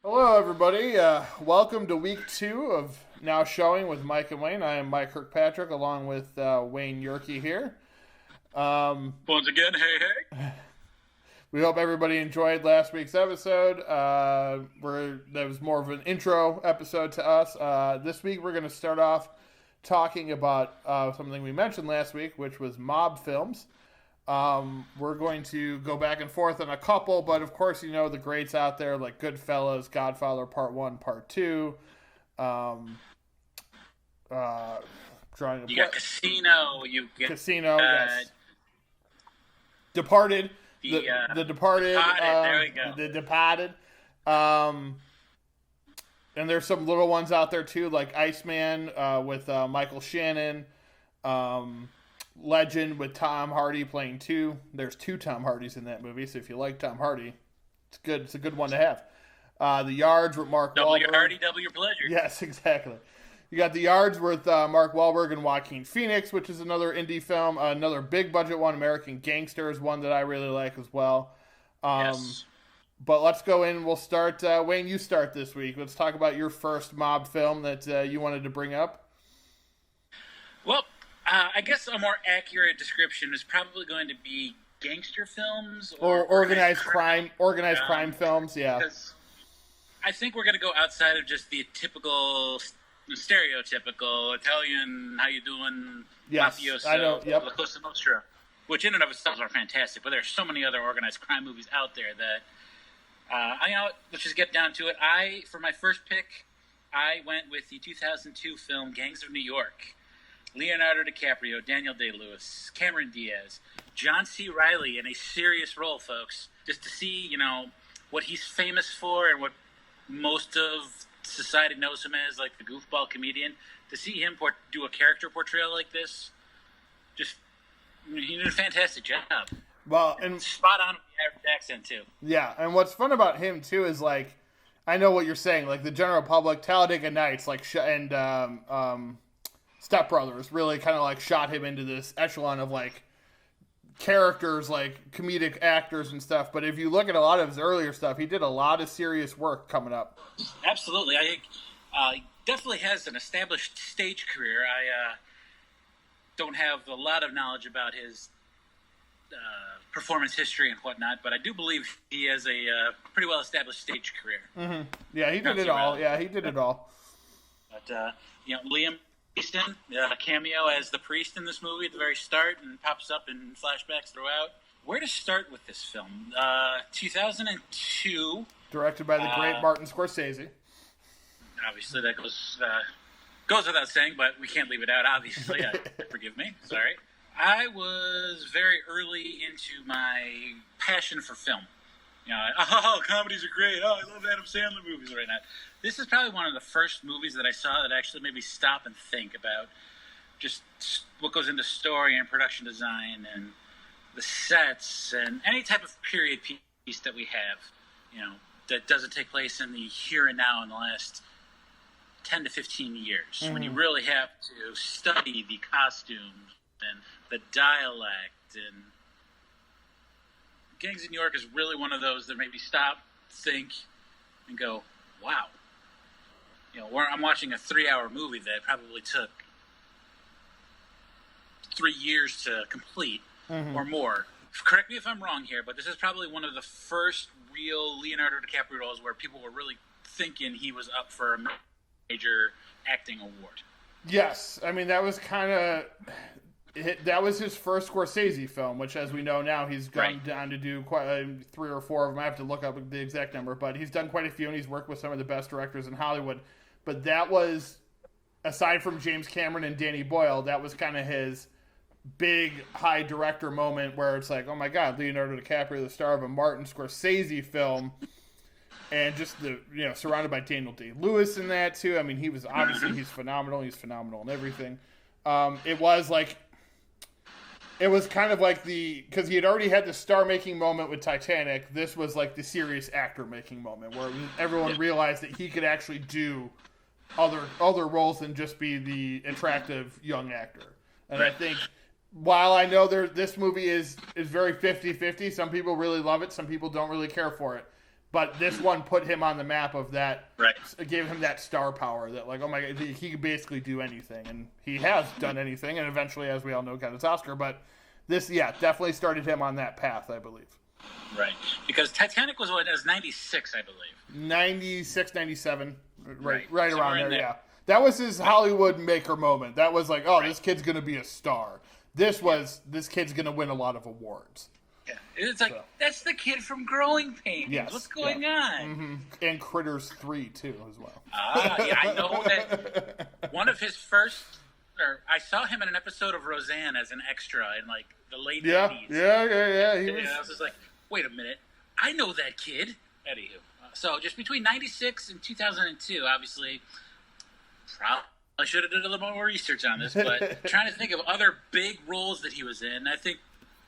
Hello, everybody. Welcome to week 2 of Now Showing with Mike and Wayne. I am Mike Kirkpatrick along with Wayne Yerke here. Once again, hey. We hope everybody enjoyed last week's episode. That was more of an intro episode to us. This week we're going to start off talking about something we mentioned last week, which was mob films. We're going to go back and forth on a couple, but of course, you know, the greats out there like Goodfellas, Godfather Part 1, Part 2. You got Casino, Casino, yes. Departed, the Departed, there we go. The Departed. And there's some little ones out there too, like Iceman with Michael Shannon. Legend with Tom Hardy playing 2. There's 2 Tom Hardys in that movie, so if you like Tom Hardy, it's good. It's a good one to have. The Yards with Mark Double Wahlberg. your Hardy, double your pleasure. Yes, exactly. You got The Yards with Mark Wahlberg and Joaquin Phoenix, which is another indie film. Another big budget one, American Gangster, is one that I really like as well. Yes. But let's go in. We'll start. Wayne, you start this week. Let's talk about your first mob film that you wanted to bring up. Well, I guess a more accurate description is probably going to be gangster films or organized crime films. Yeah. Because I think we're going to go outside of just the typical, stereotypical Italian, how you doing, yes, mafioso, I know. Yep. La Cosa Nostra, which in and of itself are fantastic. But there's so many other organized crime movies out there that, let's just get down to it. For my first pick, I went with the 2002 film Gangs of New York. Leonardo DiCaprio, Daniel Day-Lewis, Cameron Diaz, John C. Reilly in a serious role, folks. Just to see, what he's famous for and what most of society knows him as, like the goofball comedian. To see him do a character portrayal like this, he did a fantastic job. Well, and spot on with the average accent too. Yeah, and what's fun about him too is like, I know what you're saying. Like the general public, Talladega Nights, Step Brothers really kind of like shot him into this echelon of like characters, like comedic actors and stuff. But if you look at a lot of his earlier stuff, he did a lot of serious work coming up. Absolutely, I think he definitely has an established stage career. I don't have a lot of knowledge about his performance history and whatnot, but I do believe he has a pretty well established stage career. Mm-hmm. Yeah, he did it all. Yeah, he did it all. But Liam Neeson, a cameo as the priest in this movie at the very start and pops up in flashbacks throughout. Where to start with this film? 2002. Directed by the great Martin Scorsese. Obviously, that goes without saying, but we can't leave it out, obviously. Forgive me. Sorry. I was very early into my passion for film. Comedies are great. Oh, I love Adam Sandler movies right now. This is probably one of the first movies that I saw that actually made me stop and think about just what goes into story and production design and the sets and any type of period piece that we have, that doesn't take place in the here and now in the last 10 to 15 years. Mm-hmm. When you really have to study the costumes and the dialect, and Gangs of New York is really one of those that made me stop, think, and go, wow. I'm watching a 3-hour movie that probably took 3 years to complete or more. Correct me if I'm wrong here, but this is probably one of the first real Leonardo DiCaprio roles where people were really thinking he was up for a major acting award. Yes. I mean, that was kind of... That was his first Scorsese film, which, as we know now, he's gone down to do quite 3 or 4 of them. I have to look up the exact number, but he's done quite a few, and he's worked with some of the best directors in Hollywood. But that was, aside from James Cameron and Danny Boyle, that was kind of his big high director moment where it's like, oh my God, Leonardo DiCaprio, the star of a Martin Scorsese film, and just surrounded by Daniel Day-Lewis in that too. I mean, he was obviously he's phenomenal. He's phenomenal in everything. It was kind of like because he had already had the star-making moment with Titanic, this was like the serious actor-making moment where everyone realized that he could actually do other roles than just be the attractive young actor. And I think, while I know this movie is very 50-50, some people really love it, some people don't really care for it. But this one put him on the map of that, Right. gave him that star power that, like, oh my God, he could basically do anything. And he has done anything, and eventually, as we all know, got his Oscar. But this, definitely started him on that path, I believe. Right. Because Titanic was 96, I believe. 96, 97, right Somewhere around in there, yeah. That was his Hollywood maker moment. That was like, this kid's going to be a star. This kid's going to win a lot of awards. Yeah. It's like, that's the kid from Growing Pains. Yes, What's going on? Mm-hmm. And Critters 3, too, as well. Yeah, I know that one of his first, I saw him in an episode of Roseanne as an extra in, like, the late 80s. Yeah. I was just like, wait a minute. I know that kid. Anywho. So, just between 96 and 2002, obviously, I should have done a little more research on this, but trying to think of other big roles that he was in. I think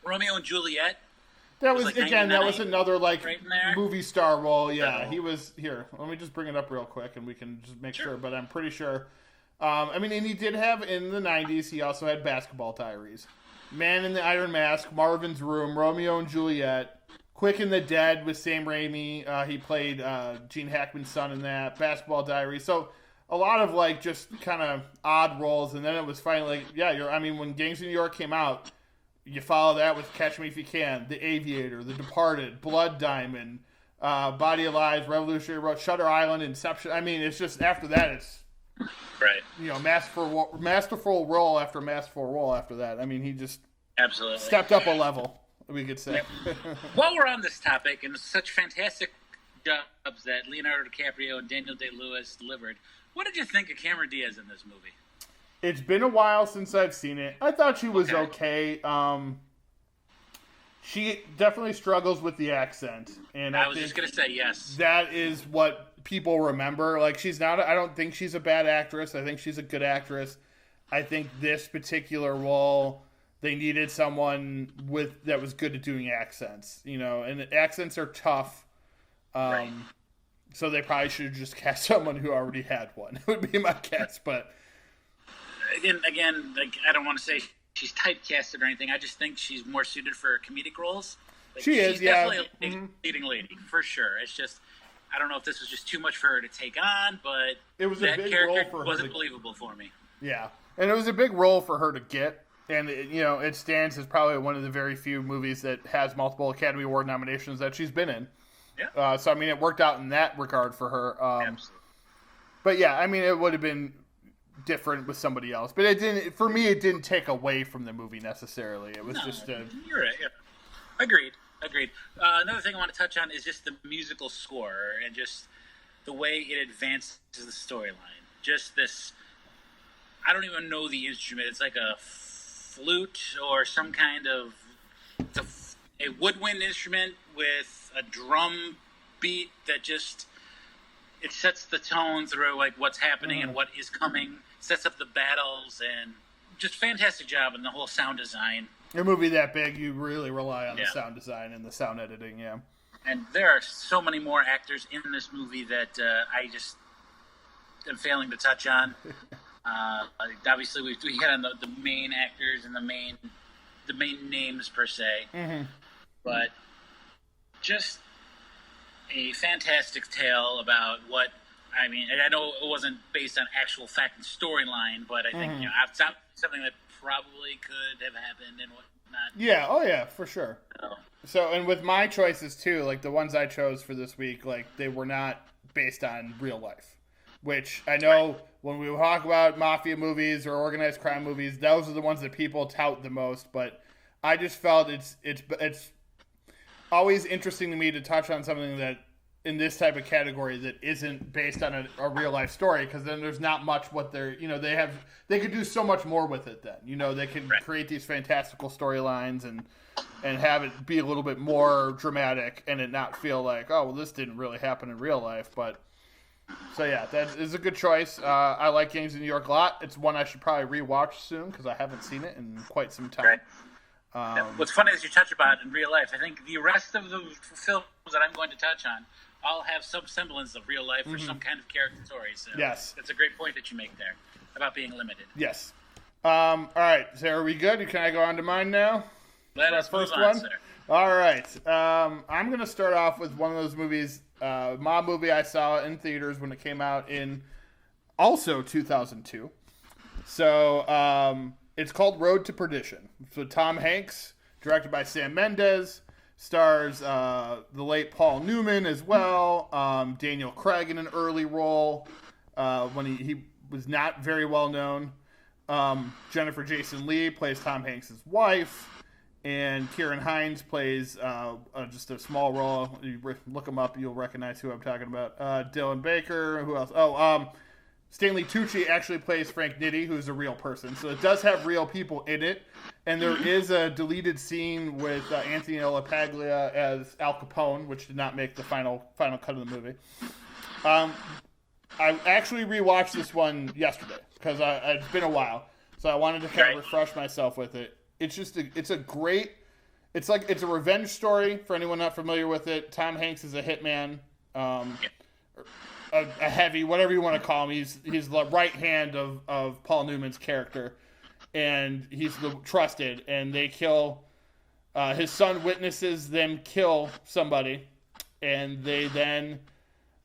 Romeo and Juliet. That was like again. That was another like right movie star role. Yeah, So, he was here. Let me just bring it up real quick, and we can just make sure. But I'm pretty sure. I mean, and he did have in the '90s. He also had Basketball Diaries, Man in the Iron Mask, Marvin's Room, Romeo and Juliet, Quick and the Dead with Sam Raimi. He played Gene Hackman's son in that. Basketball Diaries. So a lot of like just kind of odd roles, and then it was finally when Gangs of New York came out. You follow that with Catch Me If You Can, The Aviator, The Departed, Blood Diamond, Body of Lies, Revolutionary Road, Shutter Island, Inception. I mean, it's just after that, it's right. masterful role after masterful role after that. I mean, he just Absolutely stepped up a level, we could say. While we're on this topic, and such fantastic jobs that Leonardo DiCaprio and Daniel Day-Lewis delivered, what did you think of Cameron Diaz in this movie? It's been a while since I've seen it. I thought she was okay. She definitely struggles with the accent, and I was just gonna say yes. That is what people remember. Like, she's not. I don't think she's a bad actress. I think she's a good actress. I think this particular role, they needed someone that was good at doing accents. And accents are tough. Right. So they probably should have just cast someone who already had one. It would be my guess, but. Again, like, I don't want to say she's typecasted or anything. I just think she's more suited for comedic roles. Like, she's definitely a leading lady, for sure. It's just, I don't know if this was just too much for her to take on, but it was that a big character role for her wasn't believable for me. Yeah, and it was a big role for her to get, and it stands as probably one of the very few movies that has multiple Academy Award nominations that she's been in. Yeah. So I mean, it worked out in that regard for her. Absolutely. But yeah, I mean, it would have been different with somebody else, but it didn't. For me, it didn't take away from the movie necessarily. It was just a. You're right. Yeah. Agreed. Another thing I want to touch on is just the musical score and just the way it advances the storyline. Just this, I don't even know the instrument. It's like a flute or some kind of a woodwind instrument with a drum beat that just. It sets the tone through like what's happening and what is coming. Sets up the battles and just fantastic job in the whole sound design. A movie that big, you really rely on the sound design and the sound editing, yeah. And there are so many more actors in this movie that I just am failing to touch on. Obviously, we hit on the main actors and the main names per se, but just a fantastic tale about what. I mean, I know it wasn't based on actual fact and storyline, but I think it's something that probably could have happened and whatnot. Yeah, oh yeah, for sure. So, and with my choices too, like the ones I chose for this week, like they were not based on real life. Which I know when we talk about mafia movies or organized crime movies, those are the ones that people tout the most. But I just felt it's always interesting to me to touch on something that. In this type of category that isn't based on a real life story, because then there's not much what they're they could do so much more with it. Then they can create these fantastical storylines and have it be a little bit more dramatic and it not feel like this didn't really happen in real life. But so yeah, that is a good choice. I like Gangs of New York a lot. It's one I should probably rewatch soon because I haven't seen it in quite some time. What's funny is you touch about it in real life. I think the rest of the films that I'm going to touch on all have some semblance of real life or some kind of character story. So yes. That's a great point that you make there about being limited. Yes. All right. So are we good? Can I go on to mine now? Let us first move on, one. sir. All right. I'm going to start off with one of those movies, mob movie I saw in theaters when it came out in also 2002. So it's called Road to Perdition. It's with Tom Hanks, directed by Sam Mendes, stars the late Paul Newman as well, Daniel Craig in an early role when he was not very well known. Jennifer Jason Leigh plays Tom Hanks' wife. And Kieran Hines plays just a small role. You look him up, you'll recognize who I'm talking about. Dylan Baker. Who else? Stanley Tucci actually plays Frank Nitti, who's a real person. So it does have real people in it. And there is a deleted scene with Anthony LaPaglia as Al Capone, which did not make the final cut of the movie. I actually rewatched this one yesterday because it's been a while. So I wanted to kind of refresh myself with it. It's a revenge story for anyone not familiar with it. Tom Hanks is a hitman, a heavy, whatever you want to call him. He's the right hand of Paul Newman's character, and he's the trusted. And they kill his son witnesses them kill somebody, and they then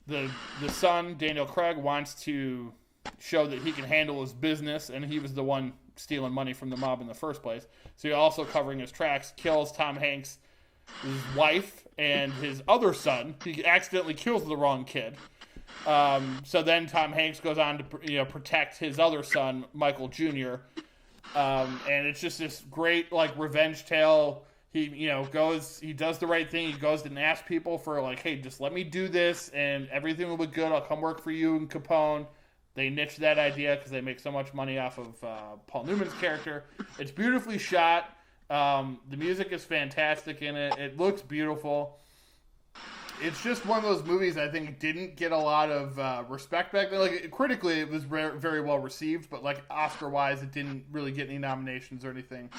the son Daniel Craig wants to show that he can handle his business, and he was the one stealing money from the mob in the first place. So he also, covering his tracks, kills Tom Hanks' wife and his other son. He accidentally kills the wrong kid. So then Tom Hanks goes on to protect his other son, Michael Jr. And it's just this great revenge tale. He he does the right thing. He goes and asks people for hey, just let me do this and everything will be good. I'll come work for you and Capone. They niche that idea because they make so much money off of Paul Newman's character. It's beautifully shot. The music is fantastic in it. It looks beautiful. It's just one of those movies I think didn't get a lot of respect back then. Critically, it was very well received, but Oscar-wise, it didn't really get any nominations or anything.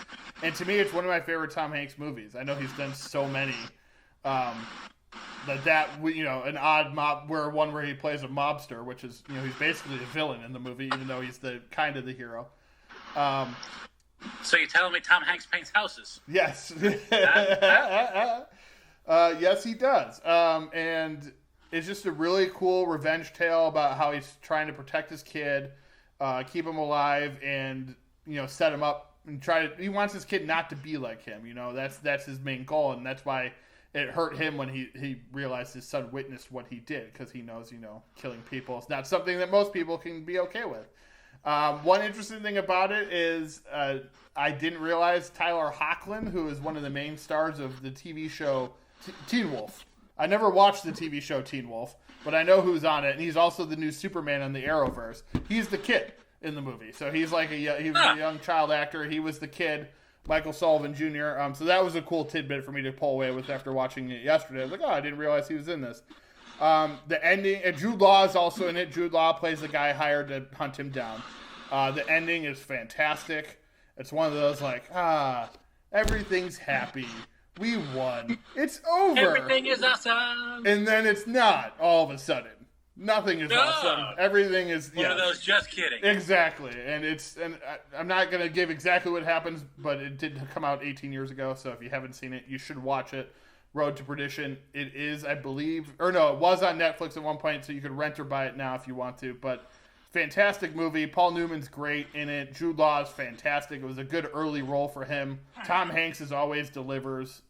And to me, it's one of my favorite Tom Hanks movies. I know he's done so many. An odd mob where he plays a mobster, which is he's basically a villain in the movie, even though he's the kind of the hero. So you're telling me Tom Hanks paints houses? Yes, yes he does. And it's just a really cool revenge tale about how he's trying to protect his kid, keep him alive, and set him up and he wants his kid not to be like him. That's his main goal, and that's why it hurt him when he realized his son witnessed what he did, because he knows, killing people is not something that most people can be okay with. One interesting thing about it is I didn't realize Tyler Hoechlin, who is one of the main stars of the TV show Teen Wolf. I never watched the TV show Teen Wolf, but I know who's on it, and he's also the new Superman on the Arrowverse. He's the kid in the movie, so he's a young child actor. He was the kid. Michael Sullivan Jr. So that was a cool tidbit for me to pull away with after watching it yesterday. I was like, I didn't realize he was in this. The ending, and Jude Law is also in it. Jude Law plays the guy hired to hunt him down. The ending is fantastic. It's one of those everything's happy. We won. It's over. Everything is awesome. And then it's not all of a sudden. Nothing is awesome. Everything is one of those. Just kidding. Exactly, and I'm not gonna give exactly what happens, but it did come out 18 years ago. So if you haven't seen it, you should watch it. Road to Perdition. It is, I believe, it was on Netflix at one point, so you could rent or buy it now if you want to. But fantastic movie. Paul Newman's great in it. Jude Law is fantastic. It was a good early role for him. Tom Hanks as always delivers.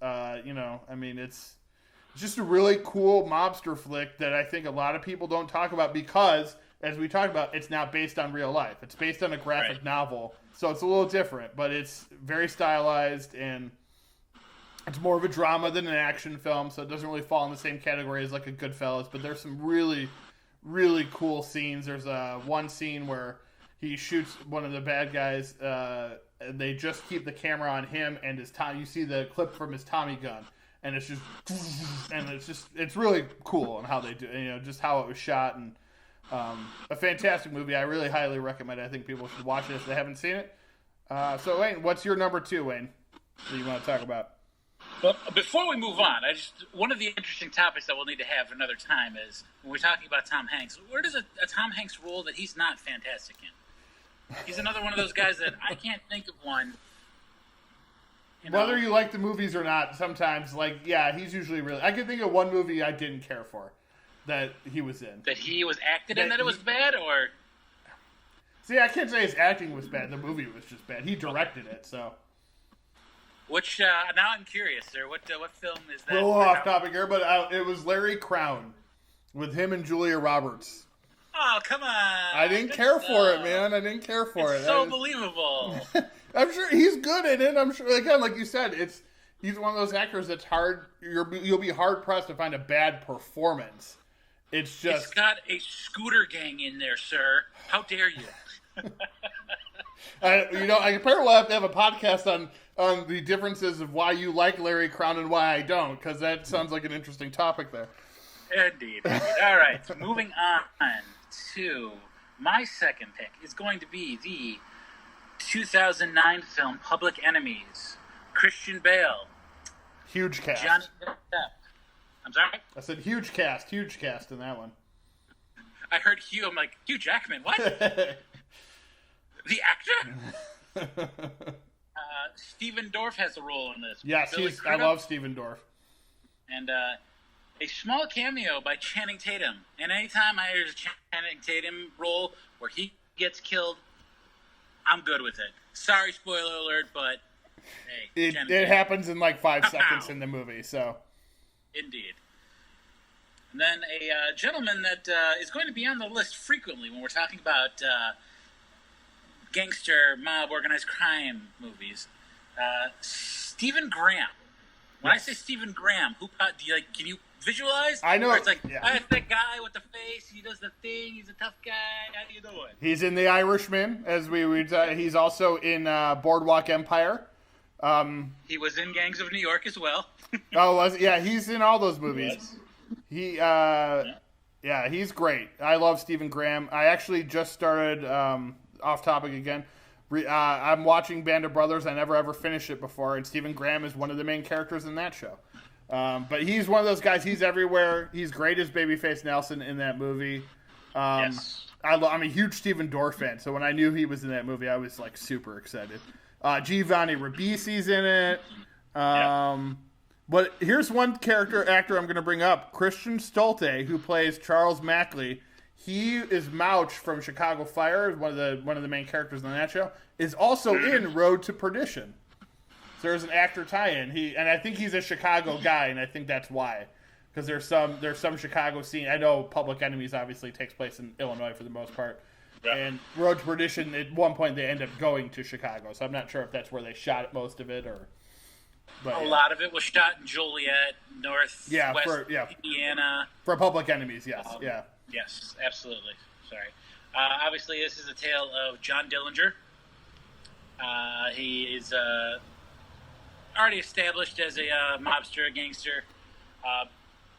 It's just a really cool mobster flick that I think a lot of people don't talk about because, as we talked about, it's not based on real life. It's based on a graphic novel, so it's a little different, but it's very stylized, and it's more of a drama than an action film, so it doesn't really fall in the same category as a Goodfellas, but there's some really, really cool scenes. There's one scene where he shoots one of the bad guys, and they just keep the camera on him and his Tommy. You see the clip from his Tommy gun. And it's really cool on how they do, just how it was shot, and a fantastic movie. I really highly recommend it. I think people should watch it if they haven't seen it. So Wayne, what's your number 2, Wayne, that you want to talk about? Well, before we move on, one of the interesting topics that we'll need to have another time is when we're talking about Tom Hanks. Where does a Tom Hanks role that he's not fantastic in? He's another one of those guys that I can't think of one Whether you like the movies or not, sometimes, he's usually really... I can think of one movie I didn't care for that he was in. That he was acted in that it was bad, or... See, I can't say his acting was bad. The movie was just bad. He directed it, so... Which, now I'm curious, sir. What film is that? A little off topic here, but it was Larry Crown with him and Julia Roberts. Oh, come on. I didn't care for it, man. I didn't care for it. It's so believable. I'm sure he's good in it. I'm sure, again, like you said, he's one of those actors that's hard. You'll be hard pressed to find a bad performance. It's got a scooter gang in there, sir. How dare you? I apparently will have to have a podcast on the differences of why you like Larry Crown and why I don't, because that sounds like an interesting topic there. Indeed. All right, so moving on to my second pick is going to be the 2009 film Public Enemies. Christian Bale. Huge cast. Johnny Depp. I'm sorry? I said huge cast in that one. I heard Hugh. I'm like, Hugh Jackman, what? The actor? Stephen Dorff has a role in this. Yes, I love Stephen Dorff. And a small cameo by Channing Tatum. And anytime I hear a Channing Tatum role where he gets killed, I'm good with it. Sorry, spoiler alert, but hey. It happens in like 5 seconds in the movie, so. Indeed. And then a gentleman that is going to be on the list frequently when we're talking about gangster, mob, organized crime movies. Stephen Graham. When I say Stephen Graham, can you visualize? I know. Or it's like, that's that guy with the face. He does the thing. He's a tough guy. How do you doing? He's in The Irishman, as he's also in Boardwalk Empire. He was in Gangs of New York as well. He's in all those movies. He's great. I love Stephen Graham. I actually just started, off topic again, I'm watching Band of Brothers. I never ever finished it before, and Stephen Graham is one of the main characters in that show. But he's one of those guys. He's everywhere. He's great as Babyface Nelson in that movie. Yes. I'm a huge Stephen Dorff fan, so when I knew he was in that movie, I was like super excited. Giovanni Ribisi's in it. But here's one actor I'm going to bring up. Christian Stolte, who plays Charles Mackley. He is Mouch from Chicago Fire, one of the main characters on that show, is also in Road to Perdition. So there's an actor tie-in. And I think he's a Chicago guy, and I think that's why. Because there's some Chicago scene. I know Public Enemies obviously takes place in Illinois for the most part. Yeah. And Road to Perdition, at one point they end up going to Chicago. So I'm not sure if that's where they shot most of it or... But, a lot of it was shot in Joliet, West Indiana. For Public Enemies, yes. Yes, absolutely. Sorry. Obviously, this is a tale of John Dillinger. He is already established as a mobster, a gangster.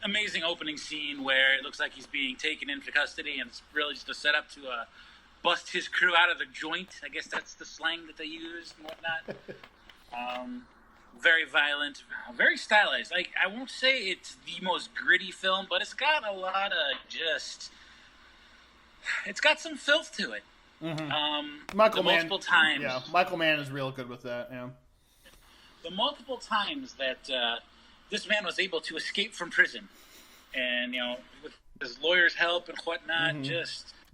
Amazing opening scene where it looks like he's being taken into custody, and it's really just a setup to bust his crew out of the joint. I guess that's the slang that they use and whatnot. Very violent, very stylized. I won't say it's the most gritty film, but it's got a lot of it's got some filth to it. Mm-hmm. Multiple times. Yeah, Michael Mann is real good with that. Yeah. The multiple times that this man was able to escape from prison, and with his lawyer's help and whatnot,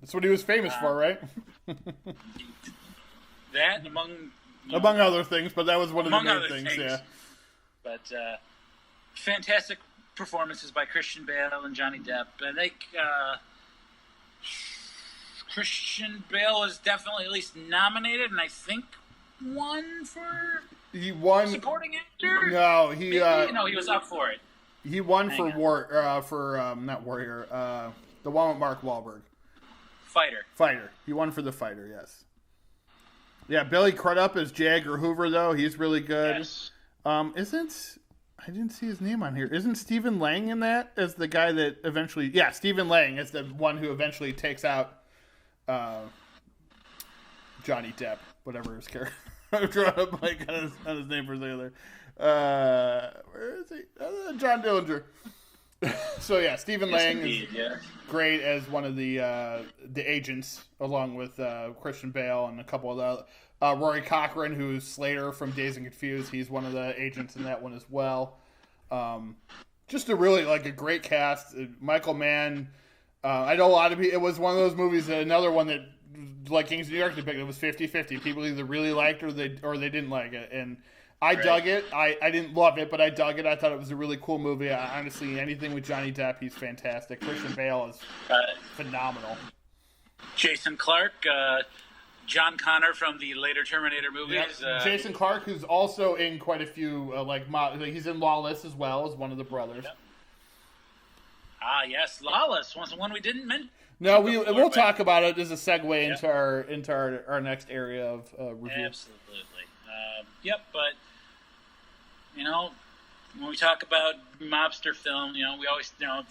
that's what he was famous for, right? That among other things, but that was one of the main things. Yeah. But fantastic performances by Christian Bale and Johnny Depp. I think Christian Bale was definitely at least nominated, and I think won for supporting actor. No, he was up for it. He won for not Warrior, the one with Mark Wahlberg. Fighter. He won for The Fighter. Yes. Yeah, Billy Crudup as J. Edgar Hoover, though. He's really good. Yes. I didn't see his name on here. Isn't Stephen Lang in that as the guy that eventually... Yeah, Stephen Lang is the one who eventually takes out Johnny Depp, whatever his character... I'm drawing a blank on his name for a second there. Where is he? John Dillinger. So yeah, Stephen Yes, Lang indeed, is yeah. great as one of the agents, along with Christian Bale and a couple of the Rory Cochrane, who's Slater from Dazed and Confused. He's one of the agents in that one as well. Just a really like a great cast. Michael Mann. I know a lot of people. It was one of those movies. Another one that, like Kings of New York, depicted. It was 50-50. People either really liked or they didn't like it, and I dug it. I didn't love it, but I dug it. I thought it was a really cool movie. Honestly, anything with Johnny Depp, he's fantastic. Christian Bale is phenomenal. Jason Clarke, John Connor from the later Terminator movies. Yep. Jason Clarke, who's also in quite a few, he's in Lawless as well as one of the brothers. Yep. Ah, yes, Lawless. One we didn't mention. No, we'll talk about it as a segue into our next area of review. Absolutely. But when we talk about mobster film, we always when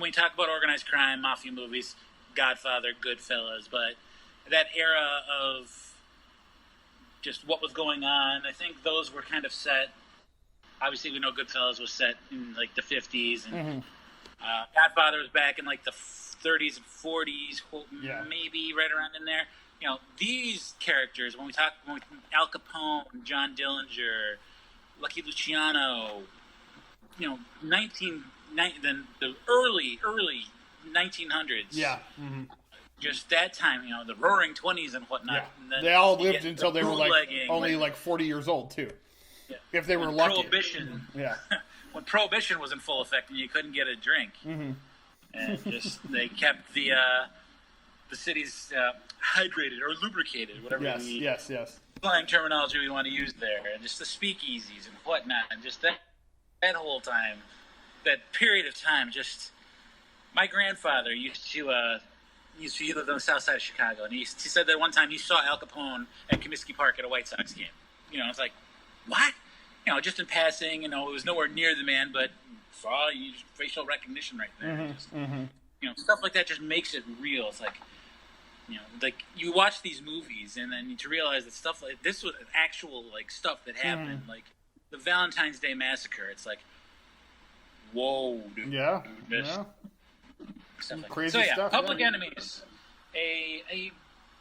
we talk about organized crime, mafia movies, Godfather, Goodfellas, but that era of just what was going on, I think those were kind of set. Obviously, we know Goodfellas was set in like the 50s, and Godfather was back in like the 30s and 40s, maybe right around in there. These characters, when Al Capone, John Dillinger, Lucky Luciano, the early 1900s. Yeah. Mm-hmm. Just that time, the Roaring 20s and whatnot. Yeah. And then they all lived until they were only 40 years old too. Yeah. If they were lucky. Prohibition. Yeah. When Prohibition was in full effect and you couldn't get a drink, and they kept the cities hydrated or lubricated, whatever yes. slang terminology we want to use there, and just the speakeasies and whatnot, and just that whole time, that period of time. Just my grandfather he lived on the south side of Chicago, and he said that one time he saw Al Capone at Comiskey Park at a White Sox game. It's like, what? Just in passing, it was nowhere near the man, but saw facial recognition right there. Stuff like that just makes it real. It's like, like you watch these movies, and then to realize that stuff like this was actual like stuff that happened, like the Valentine's Day Massacre. It's like, whoa, dude. Yeah. Stuff like crazy that. So stuff. Public Enemies, a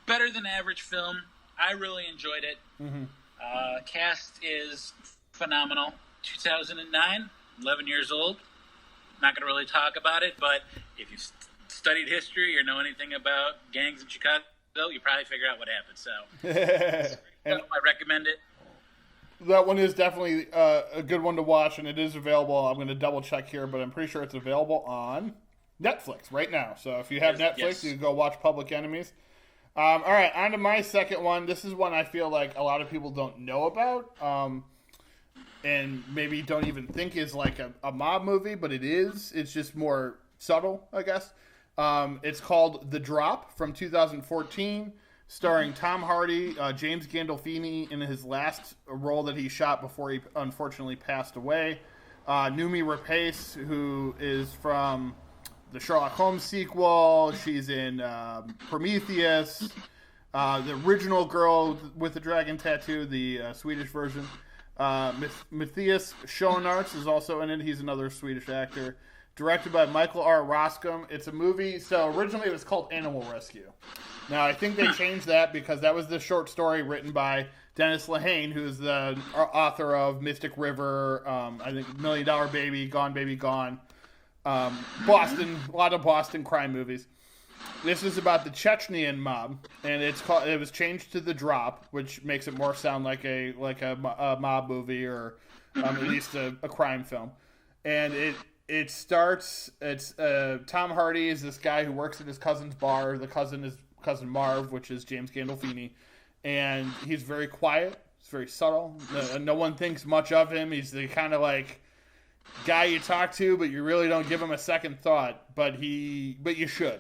better than average film. I really enjoyed it. Cast is phenomenal. 2009, 11 years old. Not going to really talk about it, but if you've studied history or know anything about gangs in Chicago, you probably figure out what happened. So, I recommend it. That one is definitely a good one to watch, and it is available. I'm going to double check here, but I'm pretty sure it's available on Netflix right now. So if you have Netflix, you can go watch Public Enemies. All right, on to my second one. This is one I feel like a lot of people don't know about, and maybe don't even think is like a mob movie, but it is. It's just more subtle, I guess. It's called The Drop from 2014, starring Tom Hardy, James Gandolfini in his last role that he shot before he unfortunately passed away. Noomi Rapace, who is from the Sherlock Holmes sequel. She's in Prometheus. The original girl with the dragon tattoo, the Swedish version. Matthias Schoenaerts is also in it. He's another Swedish actor. Directed by Michael R. Roscom. It's a movie. So originally it was called Animal Rescue. Now I think they changed that because that was the short story written by Dennis Lehane, who's the author of Mystic River, I think $1 Million Baby, Gone Baby Gone. Boston, a lot of Boston crime movies. This is about the Chechnyan mob, and it was changed to The Drop, which makes it more sound like a mob movie or at least a crime film. And it starts. It's Tom Hardy is this guy who works at his cousin's bar. The cousin is cousin Marv, which is James Gandolfini, and he's very quiet. He's very subtle. No one thinks much of him. He's the kind of like guy you talk to, but you really don't give him a second thought. But you should.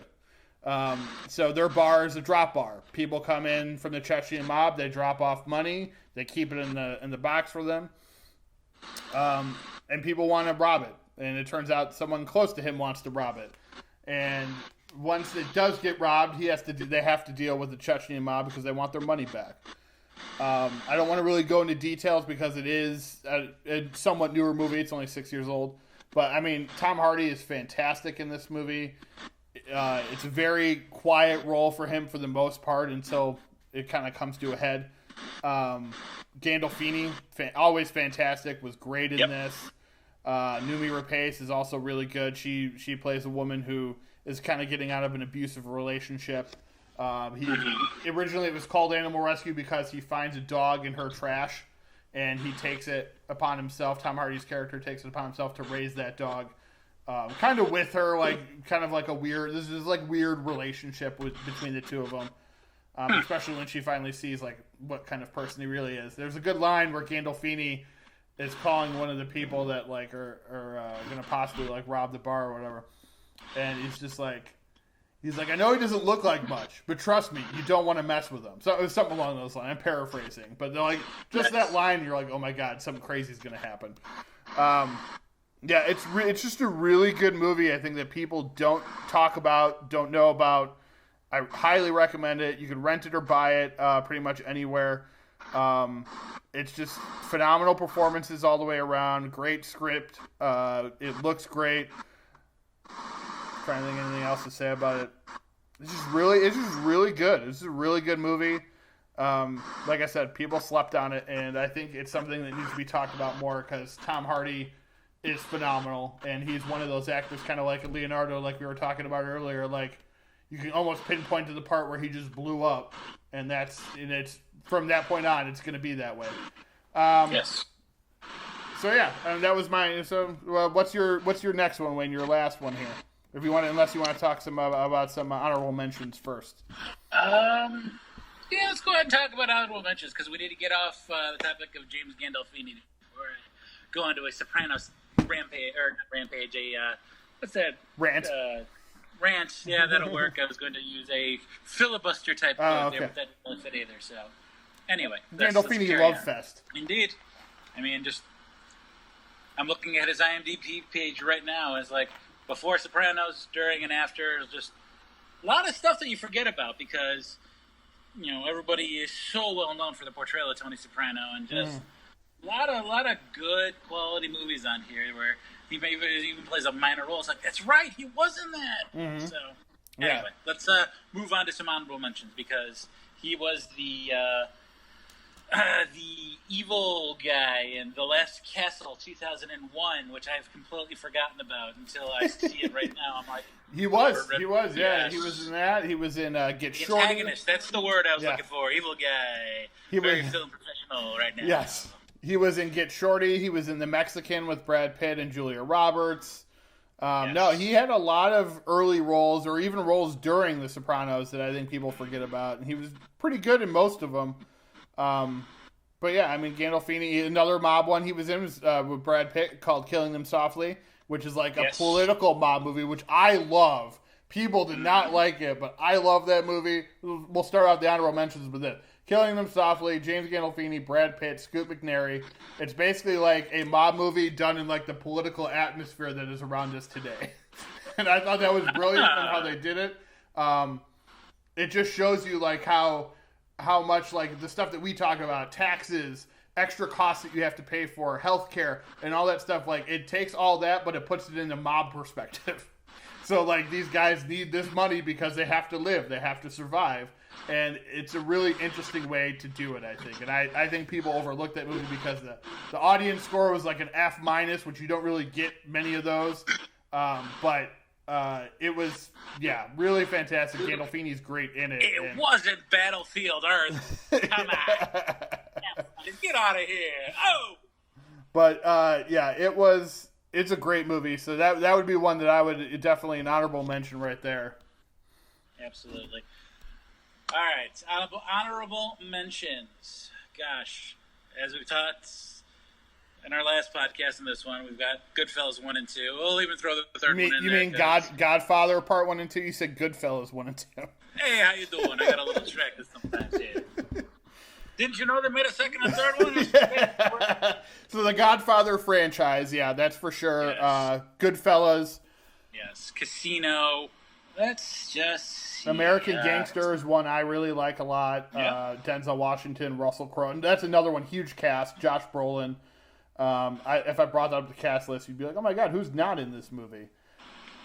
So their bar is a drop bar. People come in from the Chechen mob. They drop off money. They keep it in the box for them. And people want to rob it. And it turns out someone close to him wants to rob it. And once it does get robbed, they have to deal with the Chechen mob because they want their money back. I don't want to really go into details because it is a somewhat newer movie. It's only 6 years old. But I mean, Tom Hardy is fantastic in this movie. It's a very quiet role for him for the most part until it kind of comes to a head. Gandolfini, always fantastic, was great in this. Noomi Rapace is also really good. She plays a woman who is kind of getting out of an abusive relationship. Originally it was called Animal Rescue because he finds a dog in her trash, and he takes it upon himself. Tom Hardy's character takes it upon himself to raise that dog, kind of with her, kind of like a weird. This is like weird relationship between the two of them, especially when she finally sees like what kind of person he really is. There's a good line where Gandolfini is calling one of the people that like are going to possibly like rob the bar or whatever, and he's just like. He's like, I know he doesn't look like much, but trust me, you don't want to mess with him. So it was something along those lines. I'm paraphrasing, but they're like just that line. You're like, oh my god, something crazy is going to happen. It's just a really good movie. I think that people don't talk about, don't know about. I highly recommend it. You can rent it or buy it pretty much anywhere. It's just phenomenal performances all the way around. Great script. It looks great. Trying to think of anything else to say about it. It's just really good. This is a really good movie. Like I said, people slept on it, and I think it's something that needs to be talked about more because Tom Hardy is phenomenal, and he's one of those actors, kind of like Leonardo, like we were talking about earlier. Like you can almost pinpoint to the part where he just blew up, and it's from that point on, it's going to be that way. Yes. So yeah, that was mine. So what's your next one, Wayne? Your last one here. If you want, unless you want to talk about some honorable mentions first. Yeah, let's go ahead and talk about honorable mentions because we need to get off the topic of James Gandolfini before I go on to a Sopranos rampage what's that? Rant. Rant. Yeah, that'll work. I was going to use a filibuster type quote there, but that didn't fit either. So anyway, Gandolfini love fest. Indeed. I mean, I'm looking at his IMDb page right now. It's like. Before Sopranos, during and after, just a lot of stuff that you forget about because, everybody is so well known for the portrayal of Tony Soprano and just a lot of good quality movies on here where he even plays a minor role. It's like, that's right, he was in that. Mm-hmm. So, anyway, let's move on to some honorable mentions because he was the evil guy in The Last Castle 2001, which I've completely forgotten about until I see it right now. I'm like, he was, yeah. Yes. He was in that. He was in Get Shorty. Antagonist, that's the word I was looking for. Evil guy. Very film professional right now. Yes. He was in Get Shorty. He was in The Mexican with Brad Pitt and Julia Roberts. No, he had a lot of early roles or even roles during The Sopranos that I think people forget about. And he was pretty good in most of them. But yeah, I mean, Gandolfini, another mob one he was in was with Brad Pitt called Killing Them Softly, which is like a political mob movie, which I love. People did not like it, but I love that movie. We'll start out the honorable mentions with it. Killing Them Softly, James Gandolfini, Brad Pitt, Scoot McNairy. It's basically like a mob movie done in like the political atmosphere that is around us today. And I thought that was brilliant in how they did it. It just shows you like how much like the stuff that we talk about, taxes, extra costs that you have to pay for, healthcare, and all that stuff, like it takes all that, but it puts it in the mob perspective. So like these guys need this money because they have to live, they have to survive. And it's a really interesting way to do it, I think. And I think people overlook that movie because the audience score was like an F-, which you don't really get many of those. But it was, really fantastic. Gandolfini's great in it. It wasn't Battlefield Earth. Come on. Get out of here. Oh! But, it's a great movie. So that would be one that I would definitely an honorable mention right there. Absolutely. All right. Honorable mentions. Gosh, as we've talked in our last podcast and this one, we've got Goodfellas 1 and 2. We'll even throw the third one in there. You mean Godfather Part 1 and 2? You said Goodfellas 1 and 2. Hey, how you doing? I got a little distracted sometimes here. Didn't you know they made a second and third one? So the Godfather franchise, that's for sure. Yes. Goodfellas. Yes. Casino. That's just... American Gangster is one I really like a lot. Denzel Washington, Russell Crowe. That's another one, huge cast. Josh Brolin. If I brought that up the cast list, you'd be like, oh my god, who's not in this movie?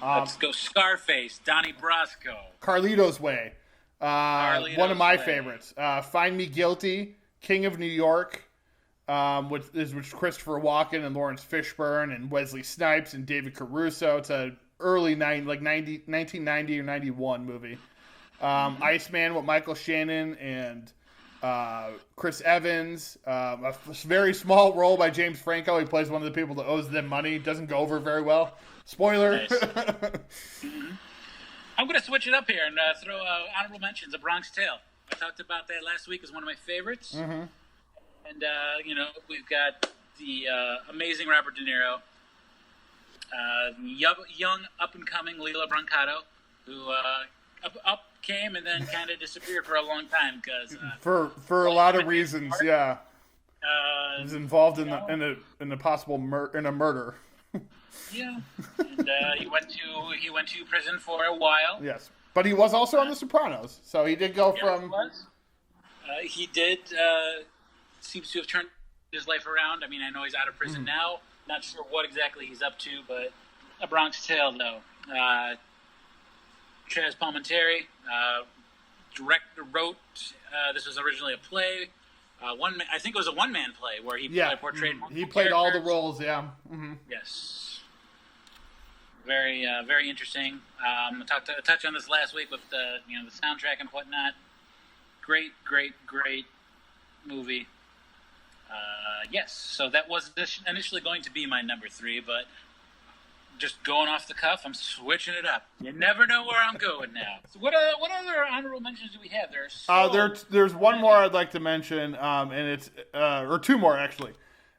Let's go Scarface, Donnie Brasco. Carlito's Way. One of my Way. favorites. Find Me Guilty, King of New York, which Christopher Walken and Lawrence Fishburne and Wesley Snipes and David Caruso. It's a early 1990 or 91 movie. Iceman with Michael Shannon and Chris Evans. A very small role by James Franco. He plays one of the people that owes them money. Doesn't go over very well. Spoiler. Nice. I'm going to switch it up here and throw honorable mentions. A Bronx Tale. I talked about that last week as one of my favorites. Mm-hmm. And, we've got the amazing Robert De Niro, young, up-and-coming Lila Brancato, who up came and then kind of disappeared for a long time because for a lot of reasons, yeah. He was involved in a possible murder. Yeah, and he went to prison for a while. Yes, but he was also on The Sopranos, so he did go from. He did seems to have turned his life around. I mean, I know he's out of prison now. Not sure what exactly he's up to, but A Bronx Tale, though. Chaz Palminteri wrote. This was originally a play. I think it was a one-man play where he portrayed. He played all the roles. Yeah. Mm-hmm. Yes. Very, very interesting. I touched on this last week with the soundtrack and whatnot. Great movie. Yes. So that was initially going to be my number 3, but just going off the cuff, I'm switching it up. You never know where I'm going now. So what other honorable mentions do we have? There's one more I'd like to mention, and it's or two more actually.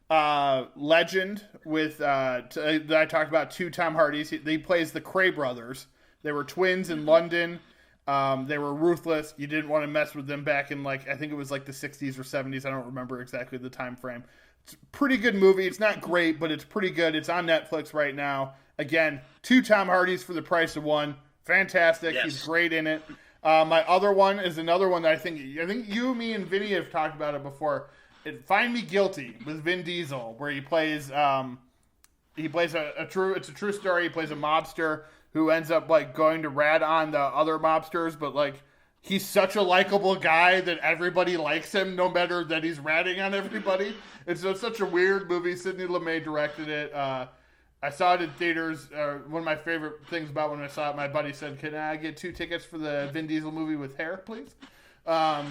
Legend with that I talked about, 2 Tom Hardys. He plays the Cray brothers. They were twins in London. They were ruthless. You didn't want to mess with them back in I think it was the 60s or 70s. I don't remember exactly the time frame. It's a pretty good movie. It's not great, but it's pretty good. It's on Netflix right now. Again, 2 Tom Hardys for the price of 1. Fantastic. Yes. He's great in it. My other one is another one that I think you, me, and Vinny have talked about it before. Find Me Guilty with Vin Diesel, where he plays a true story. He plays a mobster who ends up going to rat on the other mobsters, but he's such a likable guy that everybody likes him, no matter that he's ratting on everybody. It's such a weird movie. Sidney Lumet directed it. I saw it in theaters. One of my favorite things about when I saw it, my buddy said, "Can I get 2 tickets for the Vin Diesel movie with hair, please?" I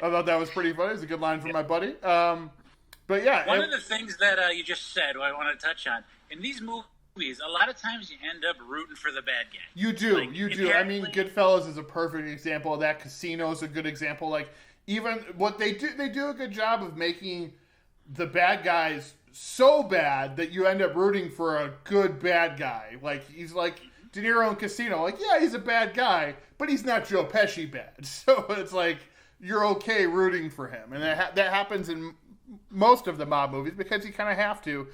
thought that was pretty funny. It was a good line from my buddy. But yeah. One of the things that you just said, what I want to touch on, in these movies, a lot of times you end up rooting for the bad guy. You do. I mean, Goodfellas is a perfect example of that. Casino is a good example. Even what they do a good job of making the bad guys so bad that you end up rooting for a good bad guy. He's De Niro in Casino. Yeah, he's a bad guy, but he's not Joe Pesci bad. So it's you're okay rooting for him. And that happens in most of the mob movies because you kind of have to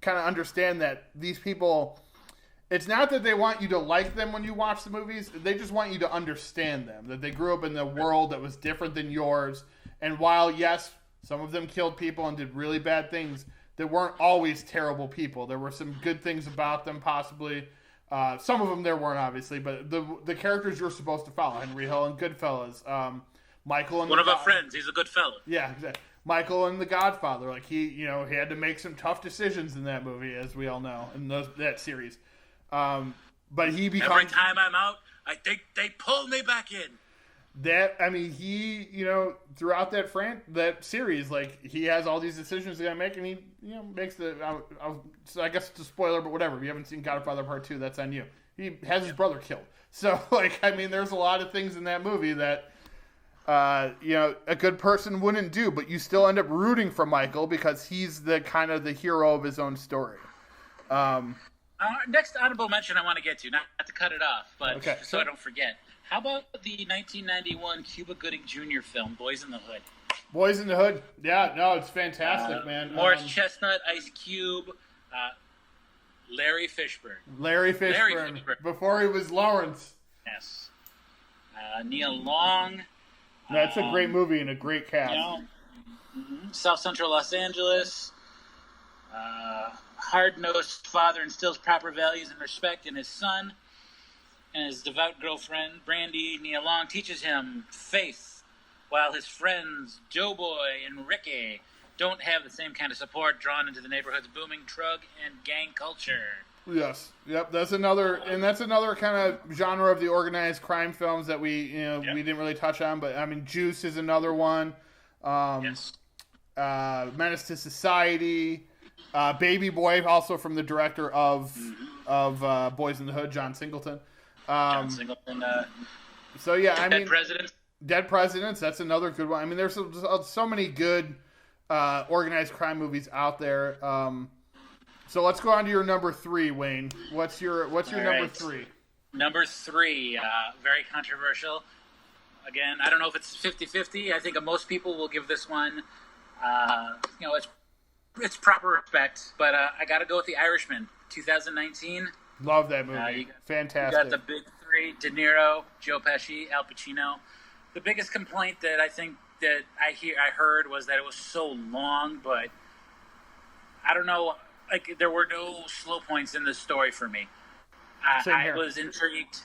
kind of understand that these people, it's not that they want you to like them when you watch the movies. They just want you to understand them, that they grew up in a world that was different than yours. And while, yes, some of them killed people and did really bad things, they weren't always terrible people. There were some good things about them, possibly. Some of them there weren't, obviously, but the characters you're supposed to follow, Henry Hill and Goodfellas, Michael and one of our friends. He's a good fellow. Yeah, exactly. Michael and The Godfather. He had to make some tough decisions in that movie, as we all know, in that series. But he becomes, every time I'm out, I think they pull me back in. Throughout that series, he has all these decisions he's gonna make, and he makes so I guess it's a spoiler, but whatever. If you haven't seen Godfather Part 2, that's on you. He has his brother killed. So there's a lot of things in that movie that a good person wouldn't do, but you still end up rooting for Michael because he's the kind of the hero of his own story. Next honorable mention I want to get to, not to cut it off, but okay, so I don't forget. How about the 1991 Cuba Gooding Jr. film, Boys in the Hood? Boys in the Hood. Yeah, no, it's fantastic, man. Morris Chestnut, Ice Cube, Larry Fishburne. Larry Fishburne. Before he was Lawrence. Yes. Neil Long. No, it's a great movie and a great cast. South Central Los Angeles. Hard-nosed father instills proper values and respect in his son, and his devout girlfriend, Brandy Nia Long, teaches him faith, while his friends, Doughboy and Ricky, don't have the same kind of support drawn into the neighborhood's booming drug and gang culture. Yes. Yep. That's another kind of genre of the organized crime films that we didn't really touch on, but I mean, Juice is another one. Yes. Menace to Society, Baby Boy, also from the director of Boys in the Hood, John Singleton. So yeah, I mean, Dead Presidents. That's another good one. I mean, there's so many good organized crime movies out there. So let's go on to your number 3, Wayne. What's your number 3? Number 3, very controversial. Again, I don't know if it's 50-50. I think most people will give this one, it's proper respect. But I got to go with The Irishman, 2019. Love that movie. Fantastic. You got the big 3: De Niro, Joe Pesci, Al Pacino. The biggest complaint that I think that I heard was that it was so long, but I don't know. Like, there were no slow points in this story for me. I was intrigued.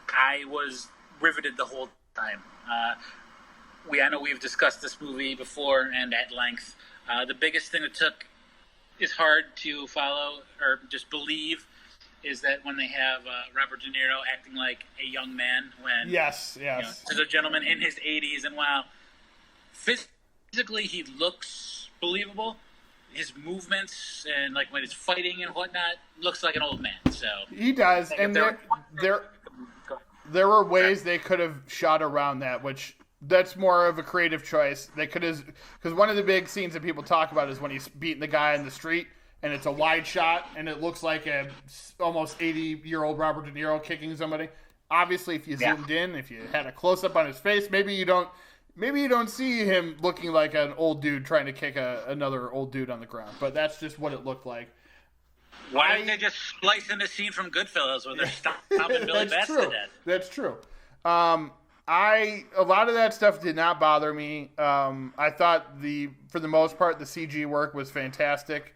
I was riveted the whole time. I know we've discussed this movie before and at length. The biggest thing that is hard to follow or just believe is that when they have Robert De Niro acting like a young man when yes, to the gentleman in his 80s, and while physically he looks believable, his movements and like when he's fighting and whatnot looks like an old man. So he does, and there were ways they could have shot around that, which that's more of a creative choice. They could have, because one of the big scenes that people talk about is when he's beating the guy in the street, and it's a wide shot, and it looks like a almost 80-year-old Robert De Niro kicking somebody. Obviously, if you zoomed in, if you had a close up on his face, maybe you don't see him looking like an old dude trying to kick another old dude on the ground. But that's just what it looked like. Why didn't they just splice in the scene from Goodfellas where they're stomping Billy Bats to death? That's true. A lot of that stuff did not bother me. I thought for the most part, the CG work was fantastic.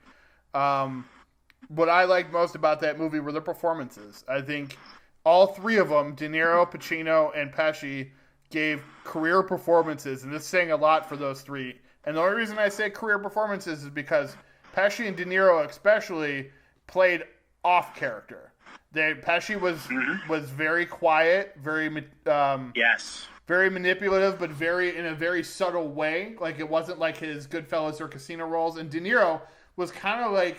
What I liked most about that movie were the performances. I think all 3 of them, De Niro, Pacino, and Pesci, gave career performances, and this is saying a lot for those 3. And the only reason I say career performances is because Pesci and De Niro especially played off character. Pesci was very quiet, very very manipulative, but in a very subtle way. Like, it wasn't like his Goodfellas or Casino roles. And De Niro was kind of like,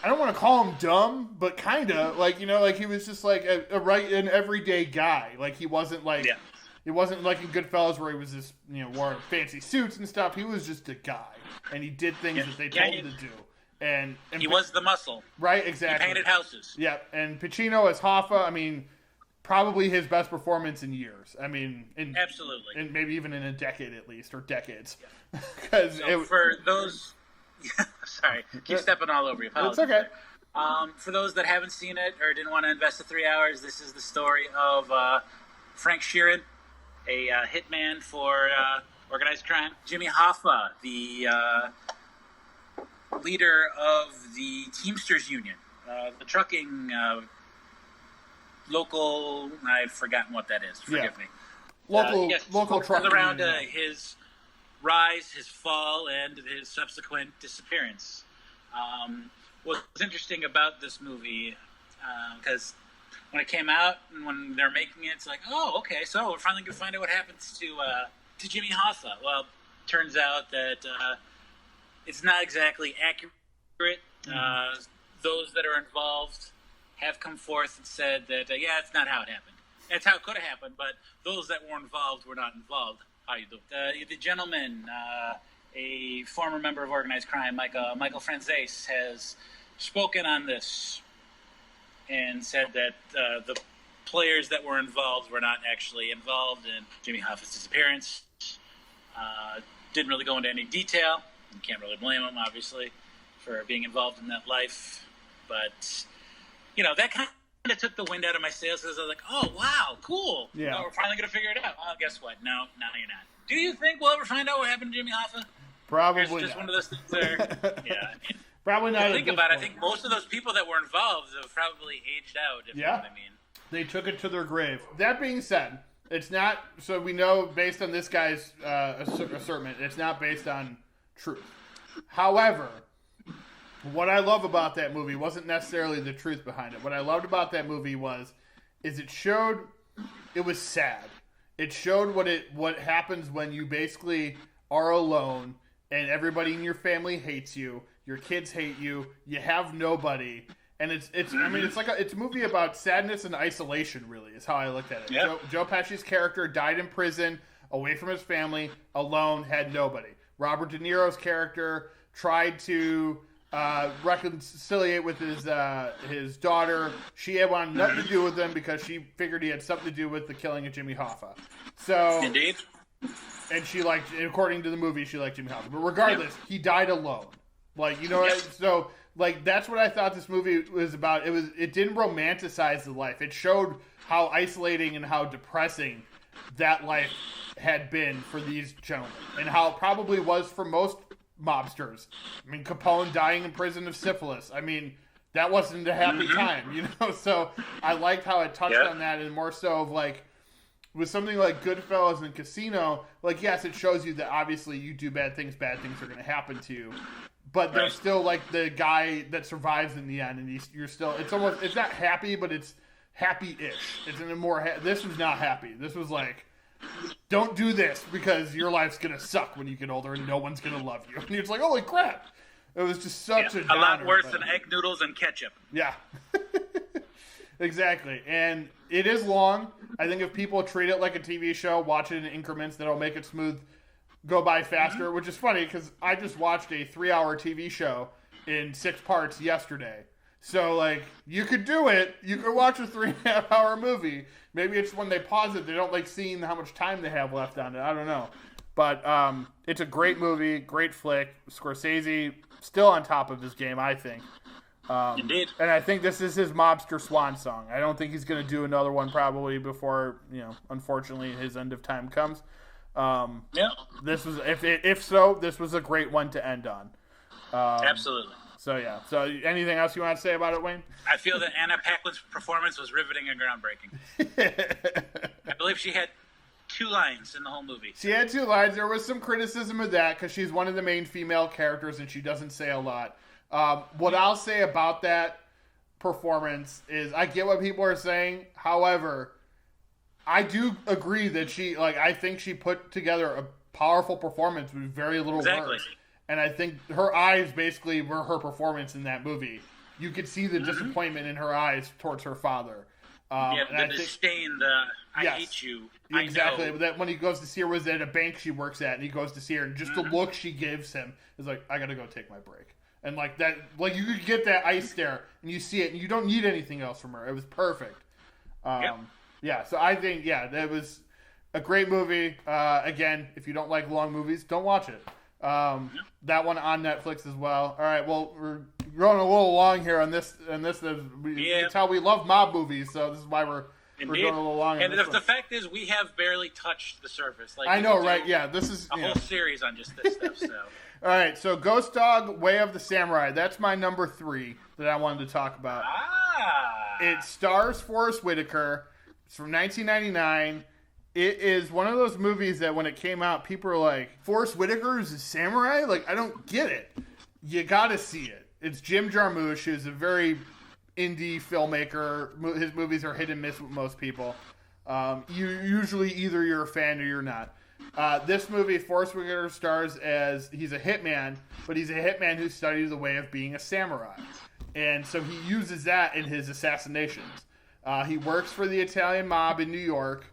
I don't want to call him dumb, but kind of like, like he was just like an everyday guy. Like, he wasn't like, it wasn't like in Goodfellas where he was just, wore fancy suits and stuff. He was just a guy, and he did things that they told him to do. And he was the muscle. Right, exactly. He painted houses. Yeah, and Pacino as Hoffa, I mean, probably his best performance in years. I mean, absolutely. And maybe even in a decade at least, or decades. Yeah. For those... Sorry, keep stepping all over you. It's okay. For those that haven't seen it or didn't want to invest the 3 hours, this is the story of Frank Sheeran, a hitman for organized crime. Jimmy Hoffa, the leader of the Teamsters Union, the trucking local. I've forgotten what that is. Forgive me. Local trucking. Around his rise, his fall, and his subsequent disappearance. What's interesting about this movie, because when it came out and when they're making it, it's like, oh, okay, so we're finally going to find out what happens to Jimmy Hoffa. Well, turns out that it's not exactly accurate. Those that are involved have come forth and said that, it's not how it happened. That's how it could have happened, but those that were involved were not involved. How you do? The gentleman, a former member of organized crime, Michael Franzese, has spoken on this and said that the players that were involved were not actually involved in Jimmy Hoffa's disappearance. Didn't really go into any detail. You can't really blame him, obviously, for being involved in that life. But, that kind of took the wind out of my sails because I was like, oh, wow, cool. Yeah. We're finally going to figure it out. Oh, guess what? No, you're not. Do you think we'll ever find out what happened to Jimmy Hoffa? Probably Or is it just not. one of those things where, yeah. I mean, Probably not. think about it. I think most of those people that were involved have probably aged out, if you know what I mean. They took it to their grave. That being said, it's not, so we know based on this guy's assertion, it's not based on truth. However, what I love about that movie wasn't necessarily the truth behind it. What I loved about that movie is it showed, it was sad. It showed what happens when you basically are alone and everybody in your family hates you, your kids hate you, you have nobody. And it's a movie about sadness and isolation, really, is how I looked at it. Yep. Joe Pesci's character died in prison, away from his family, alone, had nobody. Robert De Niro's character tried to reconciliate with his daughter. She had wanted nothing to do with him because she figured he had something to do with the killing of Jimmy Hoffa. So, Indeed. And she liked, according to the movie, she liked Jimmy Hoffa. But regardless, he died alone. Like, you know what so... Like, that's what I thought this movie was about. It didn't romanticize the life. It showed how isolating and how depressing that life had been for these gentlemen. And how it probably was for most mobsters. I mean, Capone dying in prison of syphilis. I mean, that wasn't a happy time, you know? So I liked how it touched on that, and more so of, like, with something like Goodfellas and Casino, like, yes, it shows you that obviously you do bad things are going to happen to you. But there's still, like, the guy that survives in the end, and you're still, it's not happy, but it's happy-ish. It's in a more, this was not happy. This was like, don't do this because your life's going to suck when you get older and no one's going to love you. And you're just like, holy crap. It was just such a downer, lot worse than egg noodles and ketchup. Yeah. Exactly. And it is long. I think if people treat it like a TV show, watch it in increments, that'll make it smooth, go by faster, which is funny because I just watched a 3-hour TV show in 6 parts yesterday. So, like, you could do it. You could watch a 3.5-hour movie. Maybe it's when they pause it, they don't like seeing how much time they have left on it. I don't know. But it's a great movie, great flick. Scorsese still on top of his game, I think. Indeed. And I think this is his mobster swan song. I don't think he's going to do another one probably before, unfortunately, his end of time comes. This was, if so, this was a great one to end on. Absolutely. So, yeah. So, anything else you want to say about it, Wayne? I feel that Anna Paquin's performance was riveting and groundbreaking. I believe she had 2 lines in the whole movie. She had 2 lines. There was some criticism of that because she's one of the main female characters and she doesn't say a lot. What I'll say about that performance is I get what people are saying. However, I do agree that I think she put together a powerful performance with very little words. And I think her eyes basically were her performance in that movie. You could see the disappointment in her eyes towards her father. The disdain, I hate you. Exactly. I know. That when he goes to see her was at a bank she works at, and he goes to see her, and just the look she gives him is like, I gotta go take my break. And like that, like you could get that ice stare, and you see it, and you don't need anything else from her. It was perfect. Yeah, so I think, that was a great movie. Again, if you don't like long movies, don't watch it. That one on Netflix as well. All right, well, we're going a little long here on this. You can tell we love mob movies, so this is why we're going a little long. And the fact is, we have barely touched the surface. Like, I know, right? Yeah, this is a whole series on just this stuff. So. All right, so Ghost Dog, Way of the Samurai. That's my number 3 that I wanted to talk about. It stars Forrest Whitaker. It's from 1999. It is one of those movies that when it came out, people were like, Forrest Whitaker is a samurai? Like, I don't get it. You gotta see it. It's Jim Jarmusch, who's a very indie filmmaker. His movies are hit and miss with most people. Usually either you're a fan or you're not. This movie, Forrest Whitaker stars as, he's a hitman, but he's a hitman who studies the way of being a samurai. And so he uses that in his assassinations. He works for the Italian mob in New York.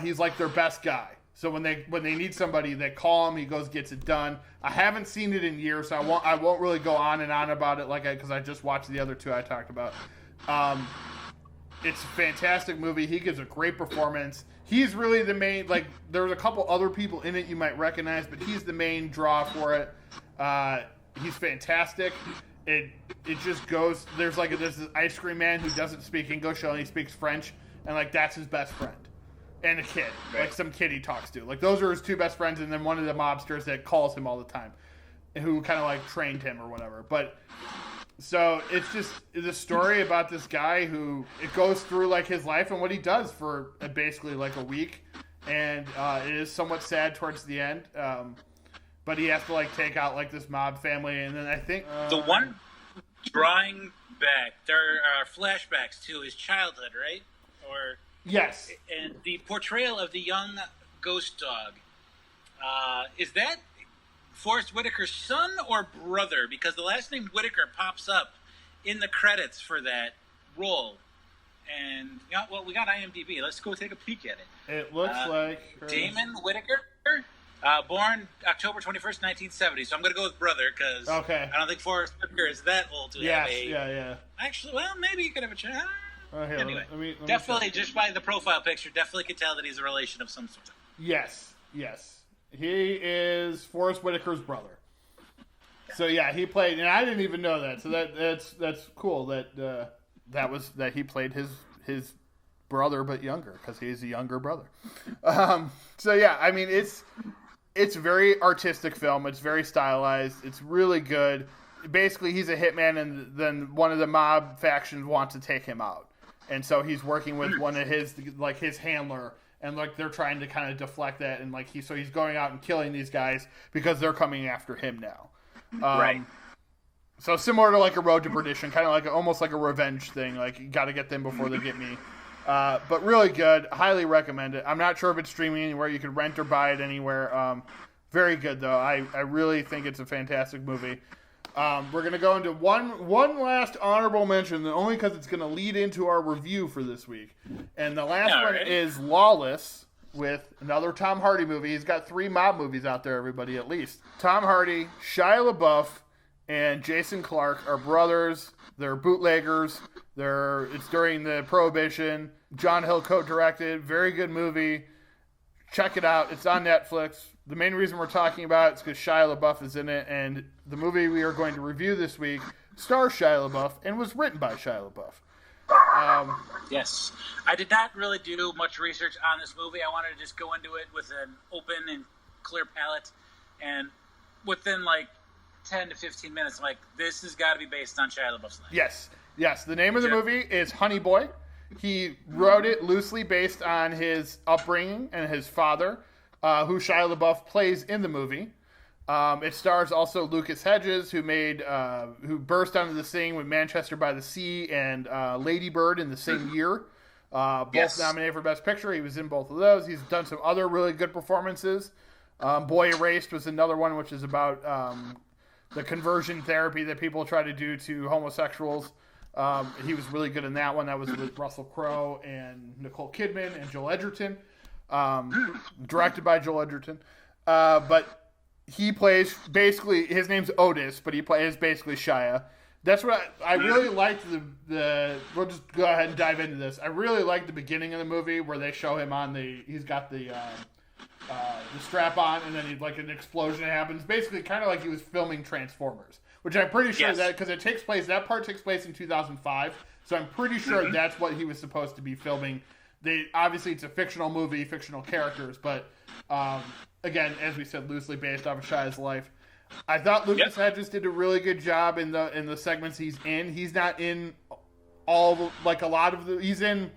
He's like their best guy. So when they need somebody, they call him. He goes, gets it done. I haven't seen it in years, so I won't really go on and on about it because I just watched the other 2 I talked about. It's a fantastic movie. He gives a great performance. He's really the main, there's a couple other people in it you might recognize, but he's the main draw for it. He's fantastic. It just goes, there's this ice cream man who doesn't speak English, only speaks French, and that's his best friend. and a kid, Right. like some kid he talks to. Like those are his two best friends, and then one of the mobsters that calls him all the time, who kind of like trained him or whatever. But so it's just the story about this guy who it goes through like his life and what he does for basically like a week, and it is somewhat sad towards the end. But he has to like take out like this mob family, and then I think The one drawing back, there are flashbacks to his childhood, right? Or yes, and the portrayal of the young ghost dog. Is that Forrest Whitaker's son or brother? Because the last name Whitaker pops up in the credits for that role. And well, we got IMDb. Let's go take a peek at it. it looks like Damon Whitaker, born October 21st, 1970. So I'm going to go with brother because Okay. I don't think Forrest Whitaker is that old to have a. yeah. Actually, well, maybe you could have a chance. Here, Anyway, let me definitely, check. just by the profile picture, definitely could tell that he's a relation of some sort. Yes. He is Forrest Whitaker's brother. So yeah, he played, and I didn't even know that. So that's cool that he played his brother but younger because he's a younger brother. So yeah, I mean it's very artistic film. It's very stylized. It's really good. Basically, he's a hitman, and then one of the mob factions wants to take him out, and so he's working with one of his handler. And like they're trying to kind of deflect that, and like he's going out and killing these guys because they're coming after him now. Right. So similar to like a Road to Perdition, kind of like almost like a revenge thing. Like you got to get them before they get me. But really good. Highly recommend it. I'm not sure if it's streaming anywhere. You could rent or buy it anywhere. Very good though. I really think it's a fantastic movie. We're going to go into one last honorable mention, only because it's going to lead into our review for this week. And the last one is Lawless, with another Tom Hardy movie. He's got 3 mob movies out there, everybody, at least. Tom Hardy, Shia LaBeouf, and Jason Clarke are brothers. They're bootleggers. It's during the Prohibition. John Hill co-directed. Very good movie. Check it out. It's on Netflix. The main reason we're talking about it is because Shia LaBeouf is in it, and the movie we are going to review this week stars Shia LaBeouf and was written by Shia LaBeouf. Yes. I did not really do much research on this movie. I wanted to just go into it with an open and clear palette, and within like 10 to 15 minutes, I'm like, this has got to be based on Shia LaBeouf's life. Yes. The name of the movie is Honey Boy. He wrote it loosely based on his upbringing and his father, who Shia LaBeouf plays in the movie. It stars also Lucas Hedges, who burst onto the scene with Manchester by the Sea and Lady Bird in the same year. Both nominated for Best Picture. He was in both of those. He's done some other really good performances. Boy Erased was another one, which is about the conversion therapy that people try to do to homosexuals. He was really good in that one. That was with Russell Crowe and Nicole Kidman and Joel Edgerton. Directed by Joel Edgerton. But he plays, basically, his name's Otis, but he plays basically Shia. That's what I really liked. We'll just go ahead and dive into this. I really liked the beginning of the movie where they show him he's got the strap on, and then like an explosion happens. Basically, kind of like he was filming Transformers, which I'm pretty sure that because that part takes place in 2005. So I'm pretty sure that's what he was supposed to be filming. Obviously it's a fictional movie, fictional characters, but again, as we said, loosely based off of Shia's life. I thought Lucas Hedges did a really good job in the segments he's in. He's not in he's in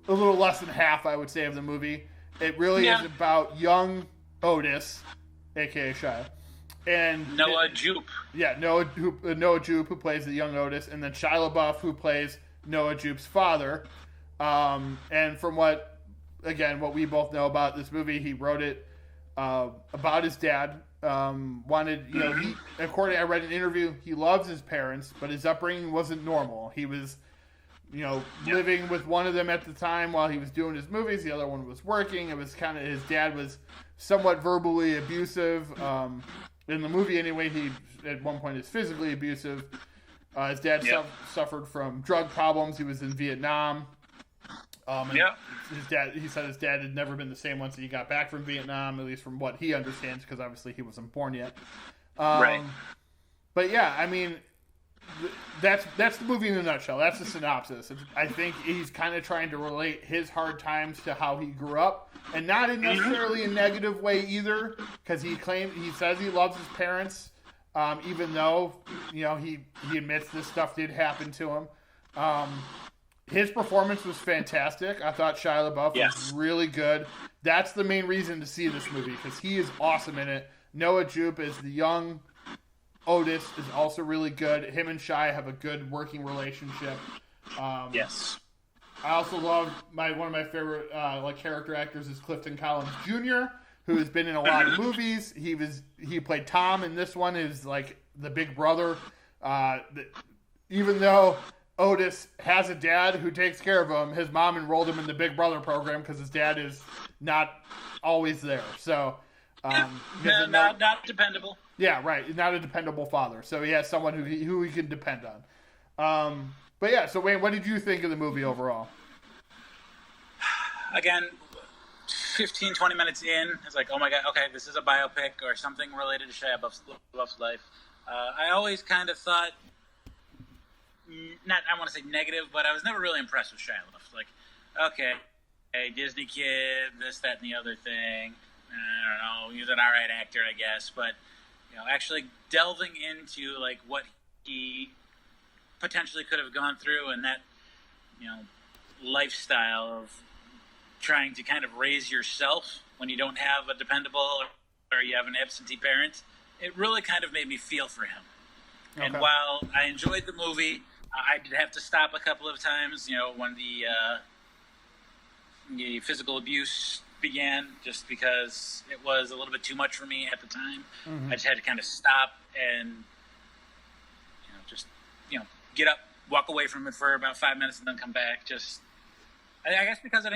a little less than half, I would say, of the movie. It really is about young Otis, aka Shia, and Noah Jupe. Yeah, Noah Jupe, who plays the young Otis, and then Shia LaBeouf, who plays Noah Jupe's father. And from what we both know about this movie, he wrote it about his dad. I read an interview, he loves his parents, but his upbringing wasn't normal. He was, living with one of them at the time while he was doing his movies. The other one was working. It was kind of, his dad was somewhat verbally abusive. In the movie anyway, he at one point is physically abusive. His dad suffered from drug problems. He was in Vietnam. He said his dad had never been the same once he got back from Vietnam, at least from what he understands, because obviously he wasn't born yet. Right. But yeah, I mean, that's the movie in a nutshell. That's the synopsis. I think he's kind of trying to relate his hard times to how he grew up, and not in necessarily a negative way either, because he says he loves his parents, even though he admits this stuff did happen to him. His performance was fantastic. I thought Shia LaBeouf was really good. That's the main reason to see this movie, because he is awesome in it. Noah Jupe is the young Otis is also really good. Him and Shia have a good working relationship. Yes. I also love one of my favorite character actors is Clifton Collins Jr., who has been in a lot of movies. He played Tom in this one. Is like the big brother. Even though Otis has a dad who takes care of him, his mom enrolled him in the Big Brother program because his dad is not always there. So. Not dependable. Yeah, right. Not a dependable father. So he has someone who he can depend on. But yeah, so Wayne, what did you think of the movie overall? Again, 15, 20 minutes in, it's like, oh my God, okay, this is a biopic or something related to Shia LaBeouf's life. I always kind of thought, I want to say negative, but I was never really impressed with Shia LaBeouf. Like, okay, hey, Disney kid, this, that, and the other thing. I don't know, he's an alright actor, I guess, but actually delving into like what he potentially could have gone through and that lifestyle of trying to kind of raise yourself when you don't have a dependable or you have an absentee parent, it really kind of made me feel for him. Okay. And while I enjoyed the movie, I did have to stop a couple of times, when the physical abuse began, just because it was a little bit too much for me at the time. Mm-hmm. I just had to kind of stop and get up, walk away from it for about 5 minutes, and then come back. I guess because I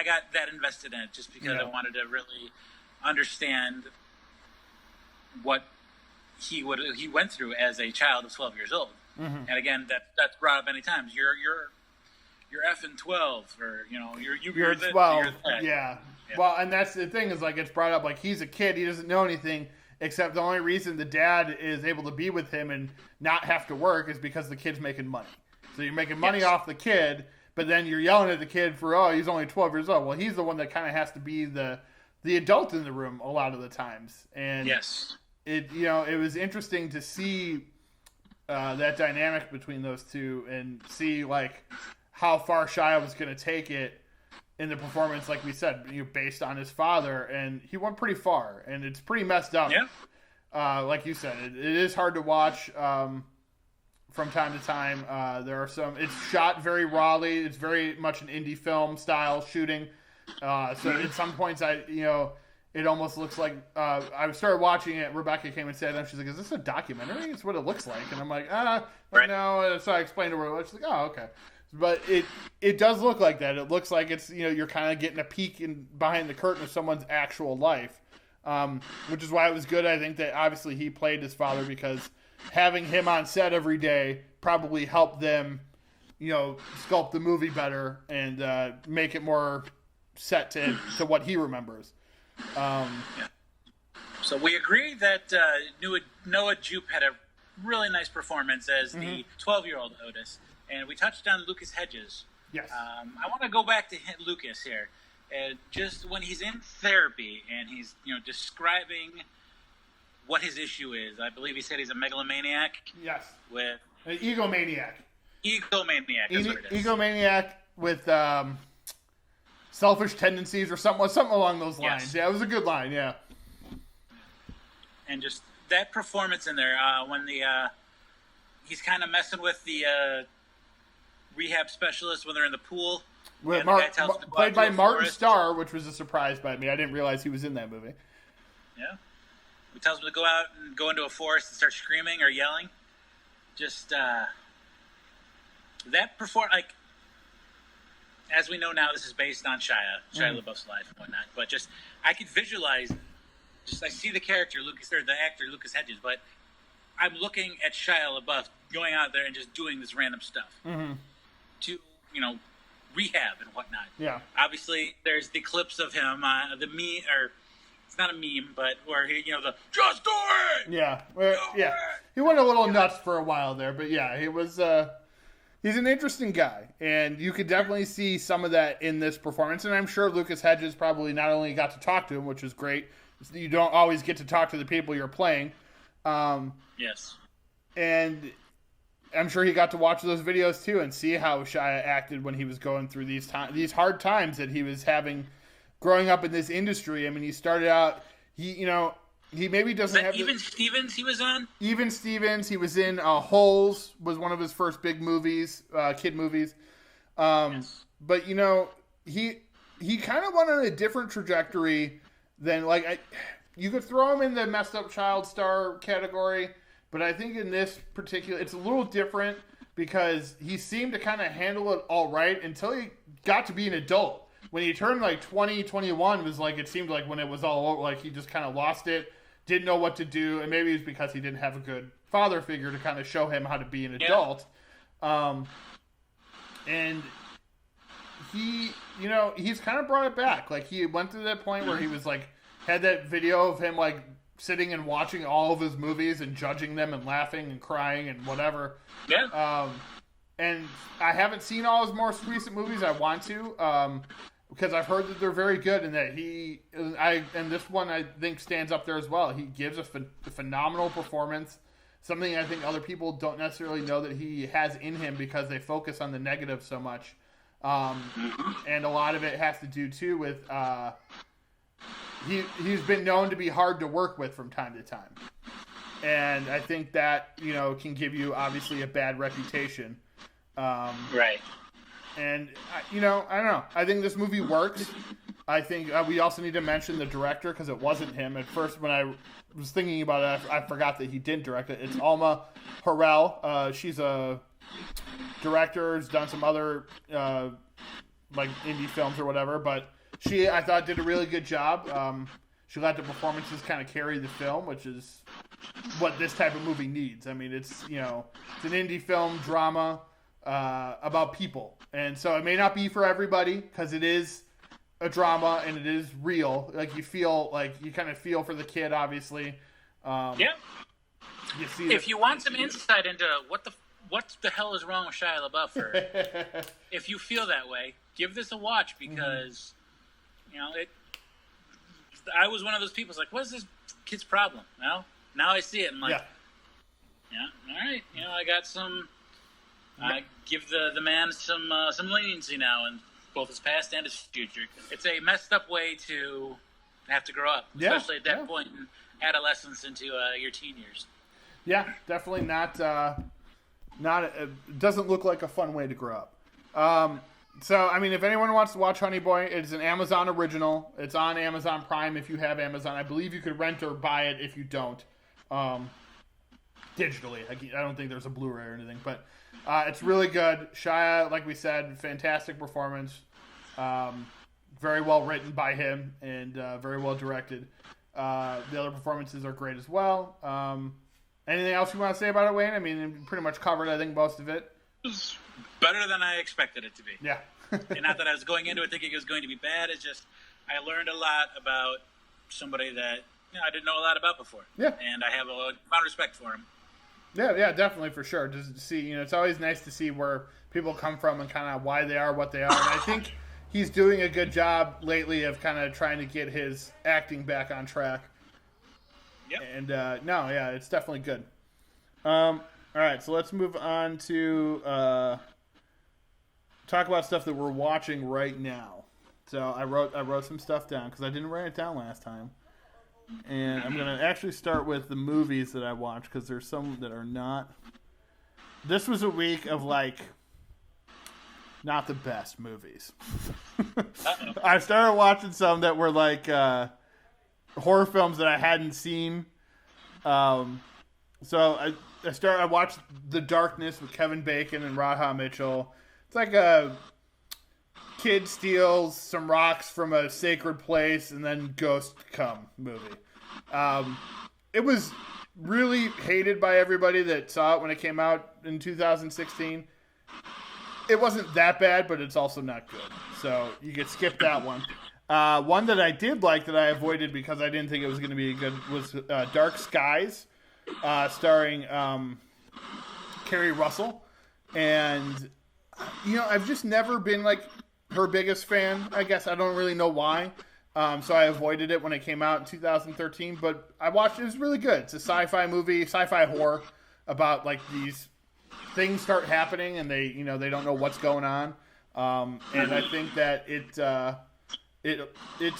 got that invested in it, just because I wanted to really understand what he went through as a child of 12 years old. Mm-hmm. And again, that's brought up many times. You're effing 12, or you're 12. Yeah. Well, and that's the thing is, like, it's brought up like he's a kid, he doesn't know anything, except the only reason the dad is able to be with him and not have to work is because the kid's making money. So you're making money off the kid, but then you're yelling at the kid for he's only 12 years old. Well, he's the one that kind of has to be the adult in the room a lot of the times. And it was interesting to see that dynamic between those two and see like how far Shia was going to take it in the performance, like we said, based on his father, and he went pretty far, and it's pretty messed up. Yeah. Like you said, it is hard to watch from time to time. There are it's shot very rawly. It's very much an indie film style shooting. So at some points, it almost looks like I started watching it. Rebecca came and said, and she's like, "Is this a documentary?" It's what it looks like, and I'm like, no. So I explained to her. She's like, "Oh, okay." But it does look like that. It looks like it's you're kind of getting a peek behind the curtain of someone's actual life, which is why it was good. I think that obviously he played his father, because having him on set every day probably helped them, sculpt the movie better and make it more set to what he remembers. So we agree that Noah Jupe had a really nice performance as the 12-year-old Otis. And we touched on Lucas Hedges. Yes. I want to go back to Lucas here. Just when he's in therapy and he's, describing what his issue is. I believe he said he's a megalomaniac. Yes. With an egomaniac. Egomaniac. That's what it is. Egomaniac with selfish tendencies or something along those lines. Yes. Yeah, it was a good line. Yeah. And just that performance in there when he's kind of messing with the rehab specialist when they're in the pool. With played by Martin Starr, which was a surprise by me. I didn't realize he was in that movie. Yeah. He tells him to go out and go into a forest and start screaming or yelling. Just that as we know now, this is based on Shia LaBeouf's life and whatnot. But just I could visualize. I see the character the actor Lucas Hedges, but I'm looking at Shia LaBeouf going out there and just doing this random stuff to rehab and whatnot. Yeah. Obviously, there's the clips of him, not a meme, but where the just do it. Yeah, he went a little nuts for a while there, but yeah, he was. He's an interesting guy, and you could definitely see some of that in this performance. And I'm sure Lucas Hedges probably not only got to talk to him, which is great. You don't always get to talk to the people you're playing. Yes. And I'm sure he got to watch those videos too and see how Shia acted when he was going through these hard times that he was having growing up in this industry. I mean, he started out, he maybe doesn't have... Even Stevens he was on? Even Stevens. He was in Holes, was one of his first big movies, kid movies. Yes. But, he kind of went on a different trajectory than, you could throw him in the messed up child star category, but I think in this particular, it's a little different because he seemed to kind of handle it all right until he got to be an adult. When he turned 20, 21, was it seemed like when it was all over, he just kind of lost it. Didn't know what to do, and maybe it was because he didn't have a good father figure to kind of show him how to be an adult. And he, he's kind of brought it back. He went to that point where he was had that video of him sitting and watching all of his movies and judging them and laughing and crying and whatever. Yeah. And I haven't seen all his most recent movies. I want to. Because I've heard that they're very good, and that and this one I think stands up there as well. He gives a phenomenal performance, something I think other people don't necessarily know that he has in him because they focus on the negative so much, and a lot of it has to do too with he's been known to be hard to work with from time to time, and I think that can give you obviously a bad reputation, right. And, I don't know. I think this movie works. I think we also need to mention the director because it wasn't him. At first, when I was thinking about it, I forgot that he did direct it. It's Alma Harrell. She's a director, has done some other indie films or whatever. But she, I thought, did a really good job. She let the performances kind of carry the film, which is what this type of movie needs. I mean, it's an indie film, drama, about people. And so it may not be for everybody because it is a drama and it is real. You feel you kind of feel for the kid, obviously. Yeah. You see if you want some insight into what the hell is wrong with Shia LaBeouf, or if you feel that way, give this a watch because I was one of those people who's what is this kid's problem? Now I see it and all right, I got some. I give the man some leniency now in both his past and his future. It's a messed up way to have to grow up, especially at that point in adolescence into your teen years. Yeah, definitely not. It doesn't look like a fun way to grow up. So, I mean, if anyone wants to watch Honey Boy, it's an Amazon original. It's on Amazon Prime if you have Amazon. I believe you could rent or buy it if you don't. Digitally. I don't think there's a Blu-ray or anything, but it's really good. Shia, like we said, fantastic performance. Very well written by him and very well directed. The other performances are great as well. Anything else you want to say about it, Wayne? I mean, you pretty much covered, I think, most of it. It was better than I expected it to be. Yeah. And not that I was going into it thinking it was going to be bad. It's just I learned a lot about somebody that I didn't know a lot about before. Yeah. And I have a lot of respect for him. Yeah, definitely, for sure. Just to see, it's always nice to see where people come from and kind of why they are what they are. And I think he's doing a good job lately of kind of trying to get his acting back on track. Yep. And, it's definitely good. All right, so let's move on to talk about stuff that we're watching right now. So I wrote some stuff down because I didn't write it down last time. And I'm going to actually start with the movies that I watched because there's some that are not. This was a week of, not the best movies. I started watching some that were, horror films that I hadn't seen. So I watched The Darkness with Kevin Bacon and Radha Mitchell. It's like a kid steals some rocks from a sacred place and then ghosts come movie. It was really hated by everybody that saw it when it came out in 2016. It wasn't that bad, but it's also not good. So you could skip that one. One that I did like that I avoided because I didn't think it was going to be good was Dark Skies, starring Kerry Russell. And, I've just never been, like, her biggest fan, I guess. I don't really know why. So I avoided it when it came out in 2013. But I watched it. It was really good. It's a sci-fi movie, sci-fi horror about, like, these things start happening and they don't know what's going on. And I think that it's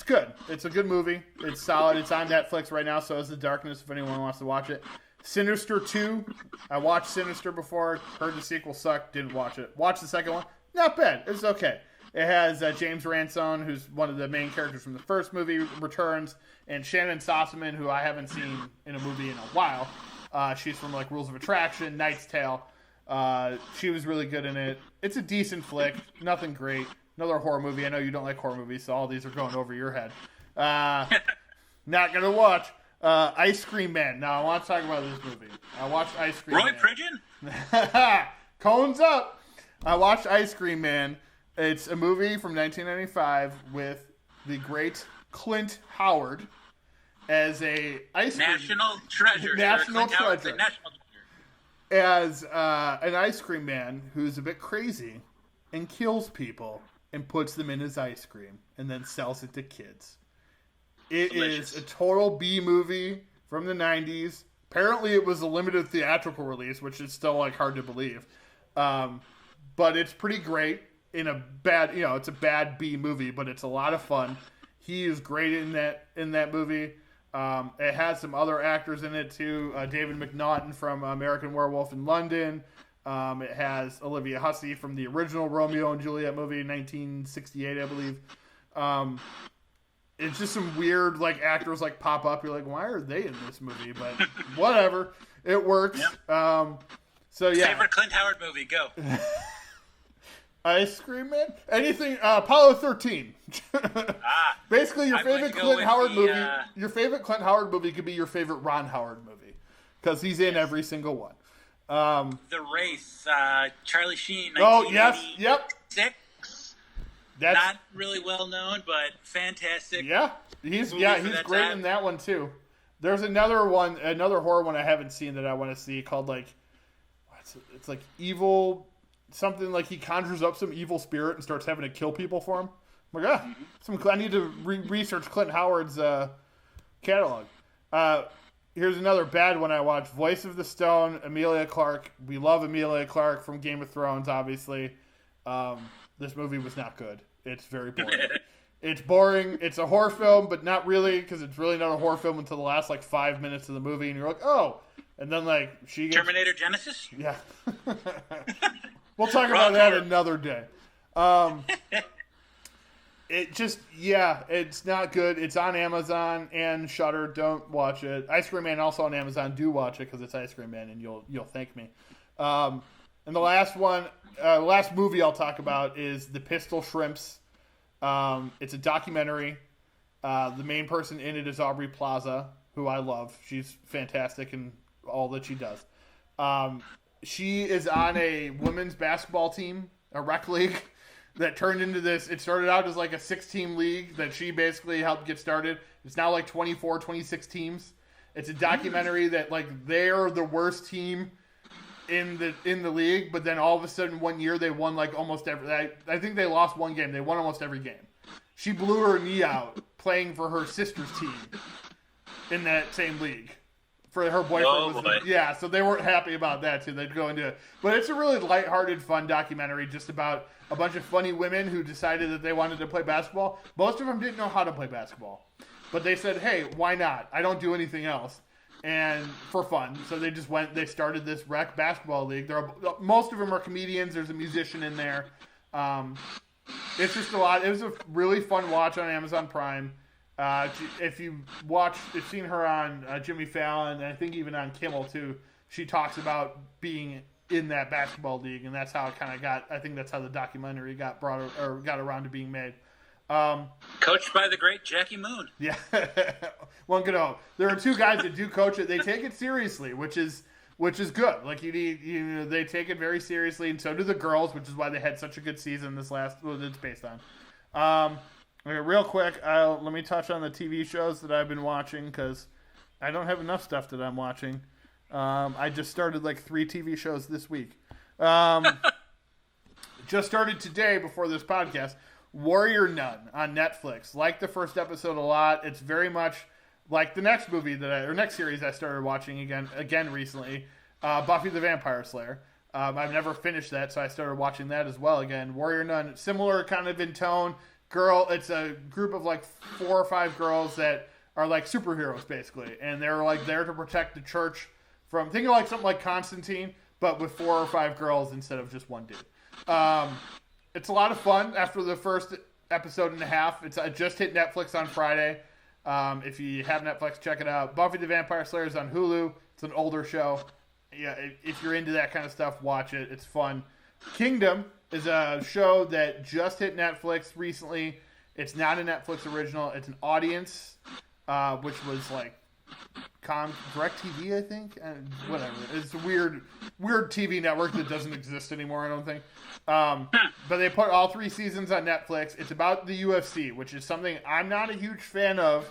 good. It's a good movie. It's solid. It's on Netflix right now, so is The Darkness if anyone wants to watch it. Sinister 2. I watched Sinister before. Heard the sequel sucked. Didn't watch it. Watched the second one. Not bad. It's okay. It has James Ransone, who's one of the main characters from the first movie, returns, and Shannon Sossamon, who I haven't seen in a movie in a while. She's from like Rules of Attraction, Knight's Tale. She was really good in it. It's a decent flick. Nothing great. Another horror movie. I know you don't like horror movies, so all these are going over your head. Not gonna watch. Ice Cream Man. Now I want to talk about this movie. I watched Ice Cream Man. Roy Pridgeon? Cones up! I watched Ice Cream Man. It's a movie from 1995 with the great Clint Howard as a ice cream... National treasure. National treasure. National treasure. As an ice cream man who's a bit crazy and kills people and puts them in his ice cream and then sells it to kids. It Delicious. is a total B movie from the 90s. Apparently it was a limited theatrical release, which is still like hard to believe. But it's pretty great in a bad, it's a bad B movie, but it's a lot of fun. He is great in that movie. It has some other actors in it too. David McNaughton from American Werewolf in London. It has Olivia Hussey from the original Romeo and Juliet movie in 1968, I believe. It's just some weird like actors like pop up. You're like, why are they in this movie? But whatever, it works. Yep. So yeah. Favorite Clint Howard movie? Go. Ice Cream Man? Anything? Apollo 13. Basically, your favorite Clint Howard movie. Your favorite Clint Howard movie could be your favorite Ron Howard movie because he's in every single one. The Race, Charlie Sheen. Oh yes, yep. That's not really well known, but fantastic. Yeah, he's great in that one too. There's another horror one I haven't seen that I want to see called like, it's like evil. Something like he conjures up some evil spirit and starts having to kill people for him. I'm like, I need to research Clint Howard's catalog. Here's another bad one I watched. Voice of the Stone, Emilia Clarke. We love Emilia Clarke from Game of Thrones, obviously. This movie was not good. It's very boring. It's boring. It's a horror film, but not really, because it's really not a horror film until the last, 5 minutes of the movie, and you're like, oh. And then, she gets... Terminator Genesis? Yeah. We'll talk about that another day. It's not good. It's on Amazon and Shudder. Don't watch it. Ice Cream Man also on Amazon. Do watch it because it's Ice Cream Man, and you'll thank me. And the last movie I'll talk about is The Pistol Shrimps. It's a documentary. The main person in it is Aubrey Plaza, who I love. She's fantastic in all that she does. She is on a women's basketball team, a rec league, that turned into this. It started out as a 6-team league that she basically helped get started. It's now 24, 26 teams. It's a documentary that they're the worst team in the league, but then all of a sudden one year they won almost every. I think they lost one game. They won almost every game. She blew her knee out playing for her sister's team in that same league. For her boyfriend so they weren't happy about that too. They'd go into it, but it's a really lighthearted, fun documentary just about a bunch of funny women who decided that they wanted to play basketball. Most of them didn't know how to play basketball, but they said, "Hey, why not? I don't do anything else." And for fun, so they just went. They started this rec basketball league. Most of them are comedians. There's a musician in there. It's just a lot. It was a really fun watch on Amazon Prime. If you've seen her on Jimmy Fallon, and I think even on Kimmel too, she talks about being in that basketball league, and that's how it kind of got. I think that's how the documentary got around to being made. Coached by the great Jackie Moon. Yeah, one could hope. There are two guys that do coach it. They take it seriously, which is good. They take it very seriously, and so do the girls, which is why they had such a good season this last. Well, it's based on. Okay, real quick, let me touch on the TV shows that I've been watching because I don't have enough stuff that I'm watching. I just started like 3 TV shows this week. Just started today before this podcast. Warrior Nun on Netflix. Like the first episode a lot. It's very much like the next movie next series I started watching again recently, Buffy the Vampire Slayer. I've never finished that, so I started watching that as well again. Warrior Nun, similar kind of in tone. It's a group of like 4 or 5 girls that are like superheroes basically, and they're like there to protect the church from, think of like something like Constantine, but with 4 or 5 girls instead of just one dude. It's a lot of fun after the first episode and a half. I just hit Netflix on Friday. If you have Netflix, check it out. Buffy the Vampire Slayer is on Hulu. It's an older show. Yeah, if you're into that kind of stuff, watch it. It's fun. Kingdom is a show that just hit Netflix recently. It's not a Netflix original. It's an audience, which was like DirecTV, I think, and whatever. It's a weird TV network that doesn't exist anymore, I don't think. But they put all 3 seasons on Netflix. It's about the UFC, which is something I'm not a huge fan of,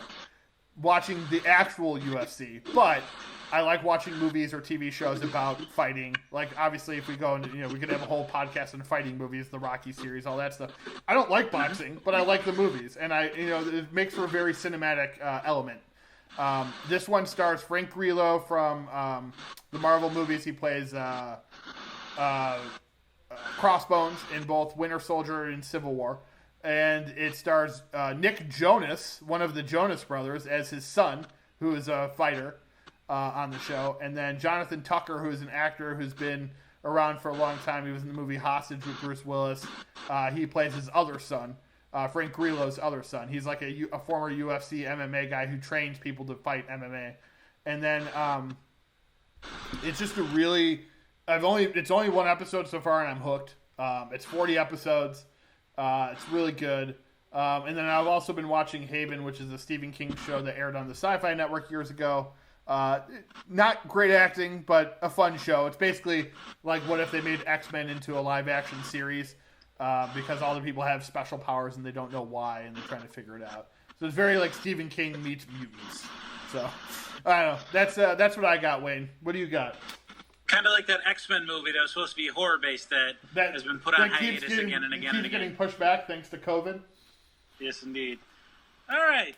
watching the actual UFC, but I like watching movies or TV shows about fighting. Like, obviously, if we go into, we could have a whole podcast on fighting movies, the Rocky series, all that stuff. I don't like boxing, but I like the movies, and it makes for a very cinematic element. This one stars Frank Grillo from the Marvel movies. He plays Crossbones in both Winter Soldier and Civil War. And it stars Nick Jonas, one of the Jonas brothers, as his son, who is a fighter on the show. And then Jonathan Tucker, who is an actor who's been around for a long time. He was in the movie Hostage with Bruce Willis. He plays his other son. Frank Grillo's other son. He's like a former UFC MMA guy who trains people to fight MMA. And then it's just it's only 1 episode so far, and I'm hooked. It's 40 episodes. It's really good. And then I've also been watching Haven, which is a Stephen King show that aired on the Sci-Fi Network years ago. Not great acting, but a fun show. It's basically like what if they made X-Men into a live-action series. Because all the people have special powers and they don't know why, and they're trying to figure it out. So it's very like Stephen King meets mutants. So I don't know. That's what I got, Wayne. What do you got? Kind of like that X-Men movie that was supposed to be horror-based that has been put on hiatus again and again and again. Getting pushed back thanks to COVID. Yes, indeed. All right.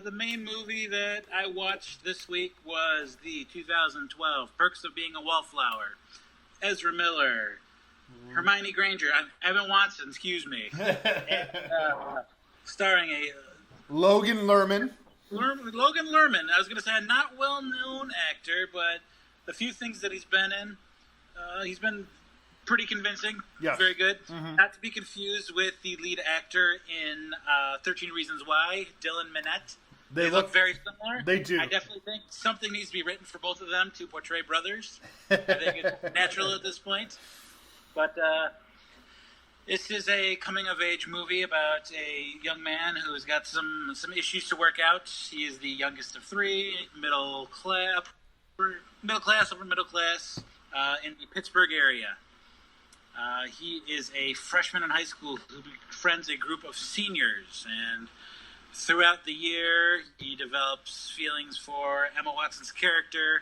The main movie that I watched this week was the 2012 Perks of Being a Wallflower. Ezra Miller. Hermione Granger, Evan Watson, excuse me, and, starring a Logan Lerman. Logan Lerman. I was going to say a not well-known actor, but the few things that he's been in, he's been pretty convincing. Yes. Very good. Mm-hmm. Not to be confused with the lead actor in 13 Reasons Why, Dylan Minnette. They look very similar. They do. I definitely think something needs to be written for both of them to portray brothers. I think it's natural at this point. But this is a coming-of-age movie about a young man who's got some issues to work out. He is the youngest of 3, middle class, upper middle class, in the Pittsburgh area. He is a freshman in high school who befriends a group of seniors, and throughout the year, he develops feelings for Emma Watson's character,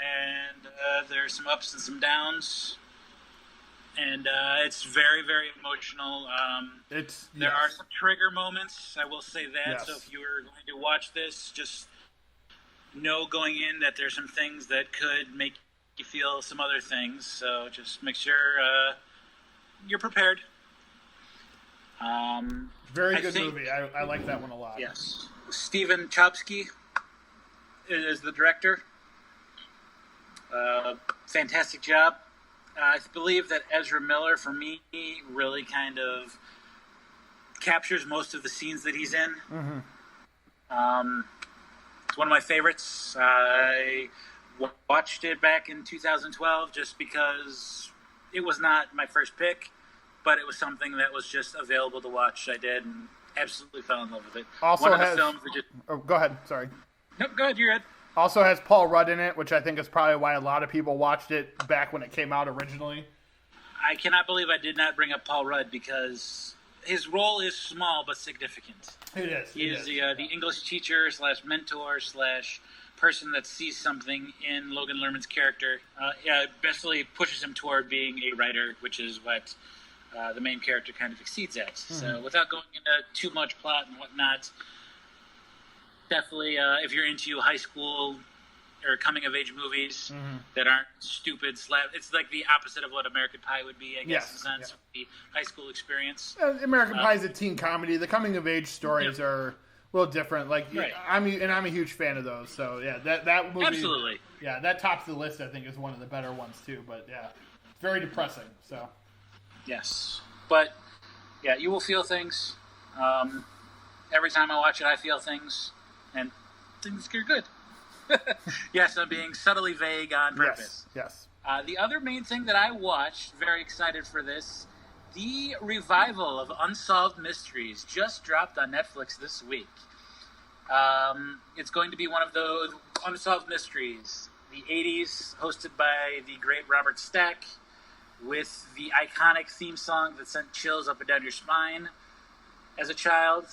and there's some ups and some downs. And it's very, very emotional. There are some trigger moments, I will say that. Yes. So if you are going to watch this, just know going in that there's some things that could make you feel some other things. So just make sure you're prepared. Very good movie. I like that one a lot. Yes. Steven Chbosky is the director. Fantastic job. I believe that Ezra Miller, for me, really kind of captures most of the scenes that he's in. Mm-hmm. It's one of my favorites. I watched it back in 2012 just because it was not my first pick, but it was something that was just available to watch. I did and absolutely fell in love with it. Also one of the films that just... Oh, go ahead. Sorry. Nope, go ahead. You're good. Also has Paul Rudd in it, which I think is probably why a lot of people watched it back when it came out originally. I cannot believe I did not bring up Paul Rudd because his role is small but significant. It is. He is the English teacher / mentor / person that sees something in Logan Lerman's character. Basically pushes him toward being a writer, which is what the main character kind of exceeds at. Mm-hmm. So without going into too much plot and whatnot, definitely if you're into high school or coming-of-age movies that aren't stupid it's like the opposite of what American Pie would be, I guess, in a sense, the high school experience. American Pie is a teen comedy. The coming-of-age stories are a little different. Like, right. I'm a huge fan of those. So, yeah, that movie... Absolutely. Yeah, that tops the list, I think, is one of the better ones, too. But, yeah, it's very depressing, so... Yes. But, yeah, you will feel things. Every time I watch it, I feel things. And things are good. Yes, I'm being subtly vague on purpose. Yes. The other main thing that I watched, very excited for this, the revival of Unsolved Mysteries just dropped on Netflix this week. It's going to be one of those Unsolved Mysteries, the 80s, hosted by the great Robert Stack, with the iconic theme song that sent chills up and down your spine as a child.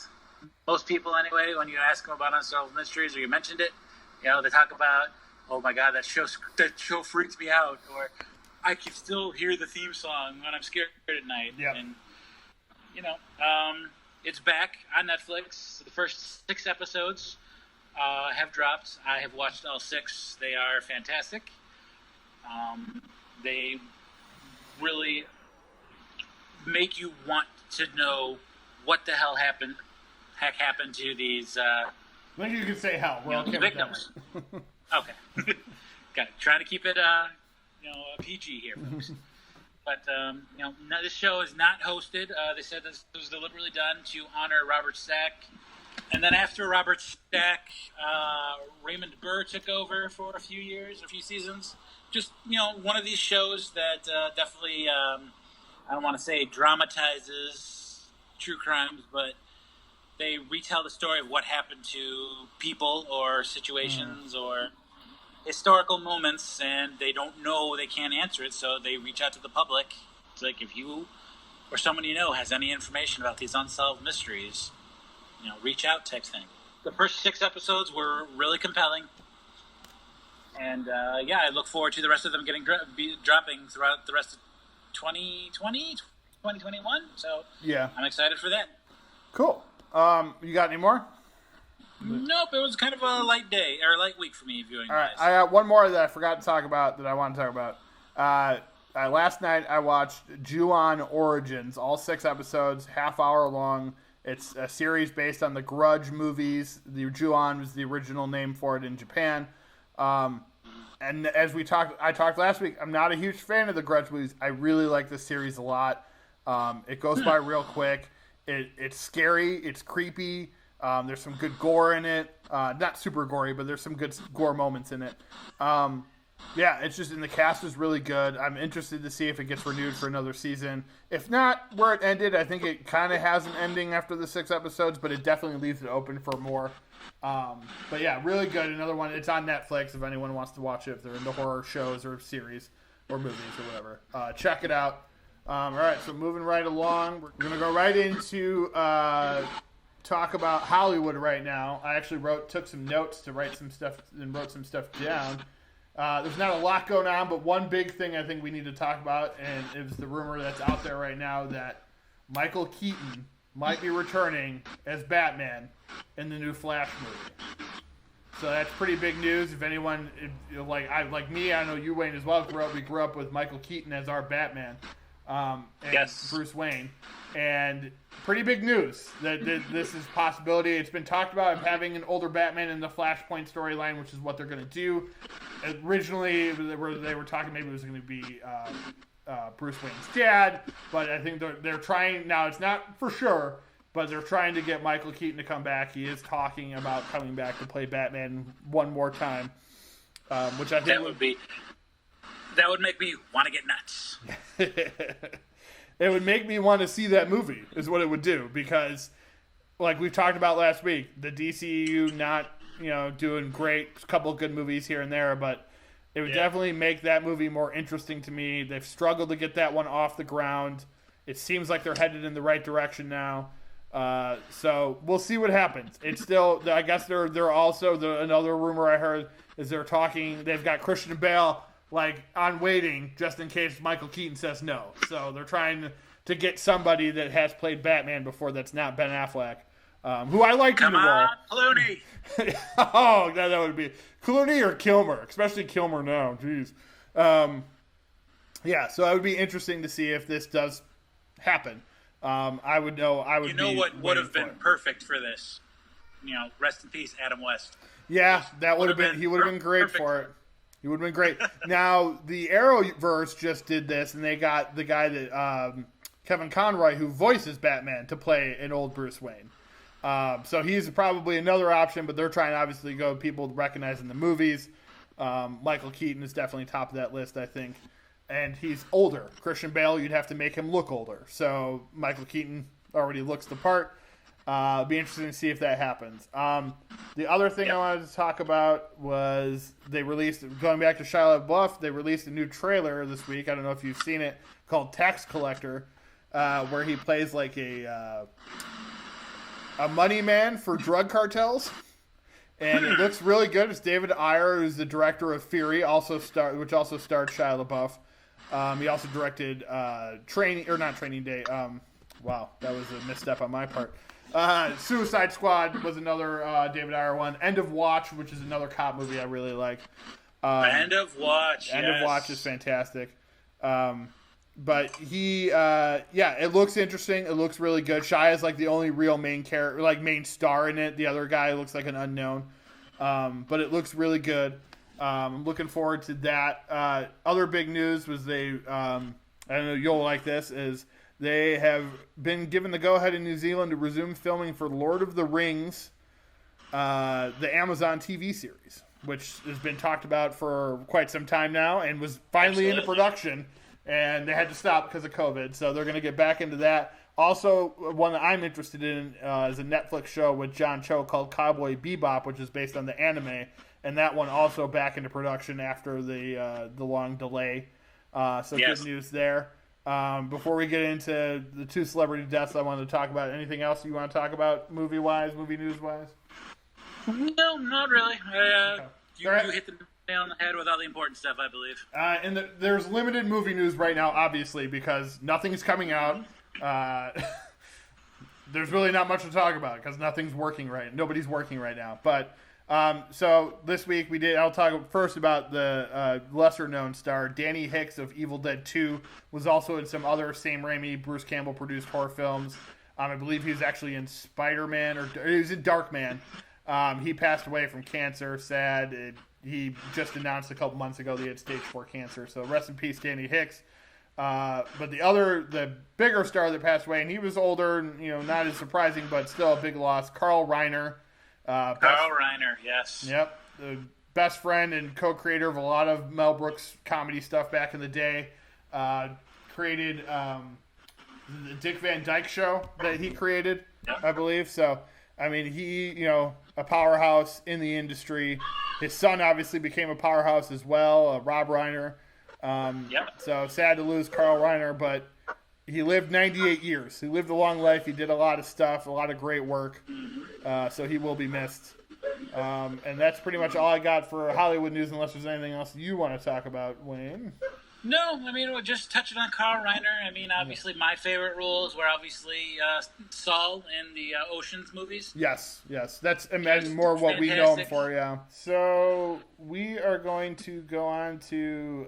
Most people, anyway, when you ask them about Unsolved Mysteries or you mentioned it, they talk about, oh my God, that show freaks me out, or I can still hear the theme song when I'm scared at night. Yeah. And it's back on Netflix. The first 6 episodes have dropped. I have watched all 6. They are fantastic. They really make you want to know what the heck happened to these. I think you can say hell. We're okay victims. Okay. Got it. Trying to keep it, a PG here, folks. But this show is not hosted. They said this was deliberately done to honor Robert Stack. And then after Robert Stack, Raymond Burr took over for a few seasons. Just one of these shows that definitely, I don't want to say dramatizes true crimes, but they retell the story of what happened to people or situations or historical moments, and they don't know, they can't answer it, so they reach out to the public. It's like, if you or someone you know has any information about these unsolved mysteries, reach out type thing. The first 6 episodes were really compelling, and I look forward to the rest of them dropping throughout the rest of 2020, 2021, so yeah, I'm excited for that. Cool. You got any more? Nope, it was kind of a light week for me viewing. All right, I got one more that I forgot to talk about that I want to talk about. Last night I watched Ju-On Origins, all 6 episodes, half-hour long. It's a series based on the Grudge movies. The Ju-On was the original name for it in Japan. And as I talked last week, I'm not a huge fan of the Grudge movies. I really like this series a lot. It goes by real quick. It's scary. It's creepy. There's some good gore in it. Not super gory, but there's some good gore moments in it. It's just, and the cast is really good. I'm interested to see if it gets renewed for another season. If not, where it ended, I think it kind of has an ending after the 6 episodes, but it definitely leaves it open for more. But yeah, really good. Another one. It's on Netflix if anyone wants to watch it, if they're into horror shows or series or movies or whatever. Check it out. All right, so moving right along, we're going to go right into talk about Hollywood right now. I actually took some notes to write some stuff and wrote some stuff down. There's not a lot going on, but one big thing I think we need to talk about, and it was the rumor that's out there right now that Michael Keaton might be returning as Batman in the new Flash movie. So that's pretty big news. If anyone, like me, I know you, Wayne, as well. We grew up with Michael Keaton as our Batman. And yes. Bruce Wayne, and pretty big news that this is a possibility. It's been talked about of having an older Batman in the Flashpoint storyline, which is what they're going to do. Originally, they were talking maybe it was going to be Bruce Wayne's dad, but I think they're trying now. It's not for sure, but they're trying to get Michael Keaton to come back. He is talking about coming back to play Batman one more time, which I think that would make me want to get nuts. It would make me want to see that movie, is what it would do, because, like we've talked about last week, the DCU not, doing great, a couple of good movies here and there, but it would definitely make that movie more interesting to me. They've struggled to get that one off the ground. It seems like they're headed in the right direction now. So we'll see what happens. It's still, I guess they're also, another rumor I heard is they've got Christian Bale like on waiting just in case Michael Keaton says no. So they're trying to get somebody that has played Batman before that's not Ben Affleck, who I like in the role. Come on, Clooney. Oh, that would be Clooney or Kilmer, especially Kilmer now. Jeez. Yeah, so it would be interesting to see if this does happen. I would know. You know what would have been perfect for this? Rest in peace, Adam West. Yeah, that would have been. He would have been great for it. He would have been great. Now the Arrowverse just did this, and they got the guy that Kevin Conroy, who voices Batman, to play an old Bruce Wayne. So he's probably another option, but they're trying to obviously go people recognizing the movies. Michael Keaton is definitely top of that list, I think. And he's older. Christian Bale, you'd have to make him look older. So Michael Keaton already looks the part. Be interesting to see if that happens. The other thing I wanted to talk about was they released, going back to Shia LaBeouf, they released a new trailer this week. I don't know if you've seen it, called Tax Collector, where he plays like a money man for drug cartels. And it looks really good. It's David Ayer, who's the director of Fury, which also starred Shia LaBeouf. He also directed Training Day. Wow, that was a misstep on my part. Suicide Squad was another David Ayer one. End of Watch, which is another cop movie I really like. End of Watch. End of Watch is fantastic. But he, it looks interesting. It looks really good. Shia is like the only real main character, like main star in it. The other guy looks like an unknown. But it looks really good. I'm looking forward to that. Other big news was I don't know, you'll like this, is they have been given the go-ahead in New Zealand to resume filming for Lord of the Rings, the Amazon TV series, which has been talked about for quite some time now and was finally into production. And they had to stop because of COVID, so they're going to get back into that. Also, one that I'm interested in is a Netflix show with John Cho called Cowboy Bebop, which is based on the anime, and that one also back into production after the long delay. So good news there. Before we get into the two celebrity deaths, I wanted to talk about anything else you want to talk about movie news-wise? No, not really. You hit the nail on the head with all the important stuff, I believe. And there's limited movie news right now, obviously, because nothing's coming out. There's really not much to talk about because nobody's working right now. But so this week I'll talk first about the lesser-known star. Danny Hicks of Evil Dead 2 was also in some other Sam Raimi, Bruce Campbell-produced horror films. I believe he was actually in Spider-Man, or he was in Darkman. He passed away from cancer, sad. He just announced a couple months ago that he had stage 4 cancer. So rest in peace, Danny Hicks. But the bigger star that passed away, and he was older, and not as surprising, but still a big loss. Carl Reiner. Carl Reiner, yes. Yep, the best friend and co-creator of a lot of Mel Brooks comedy stuff back in the day. Created the Dick Van Dyke Show that he created, I believe. So, I mean, he, a powerhouse in the industry. His son obviously became a powerhouse as well, Rob Reiner. So sad to lose Carl Reiner, but he lived 98 years. He lived a long life. He did a lot of stuff, a lot of great work. So he will be missed. And that's pretty much all I got for Hollywood news, unless there's anything else you want to talk about, Wayne. No, I mean, we're just touching on Carl Reiner. I mean, obviously, my favorite roles were obviously Saul in the Ocean's movies. Yes. That's imagine more what we know him for, yeah. So we are going to go on to.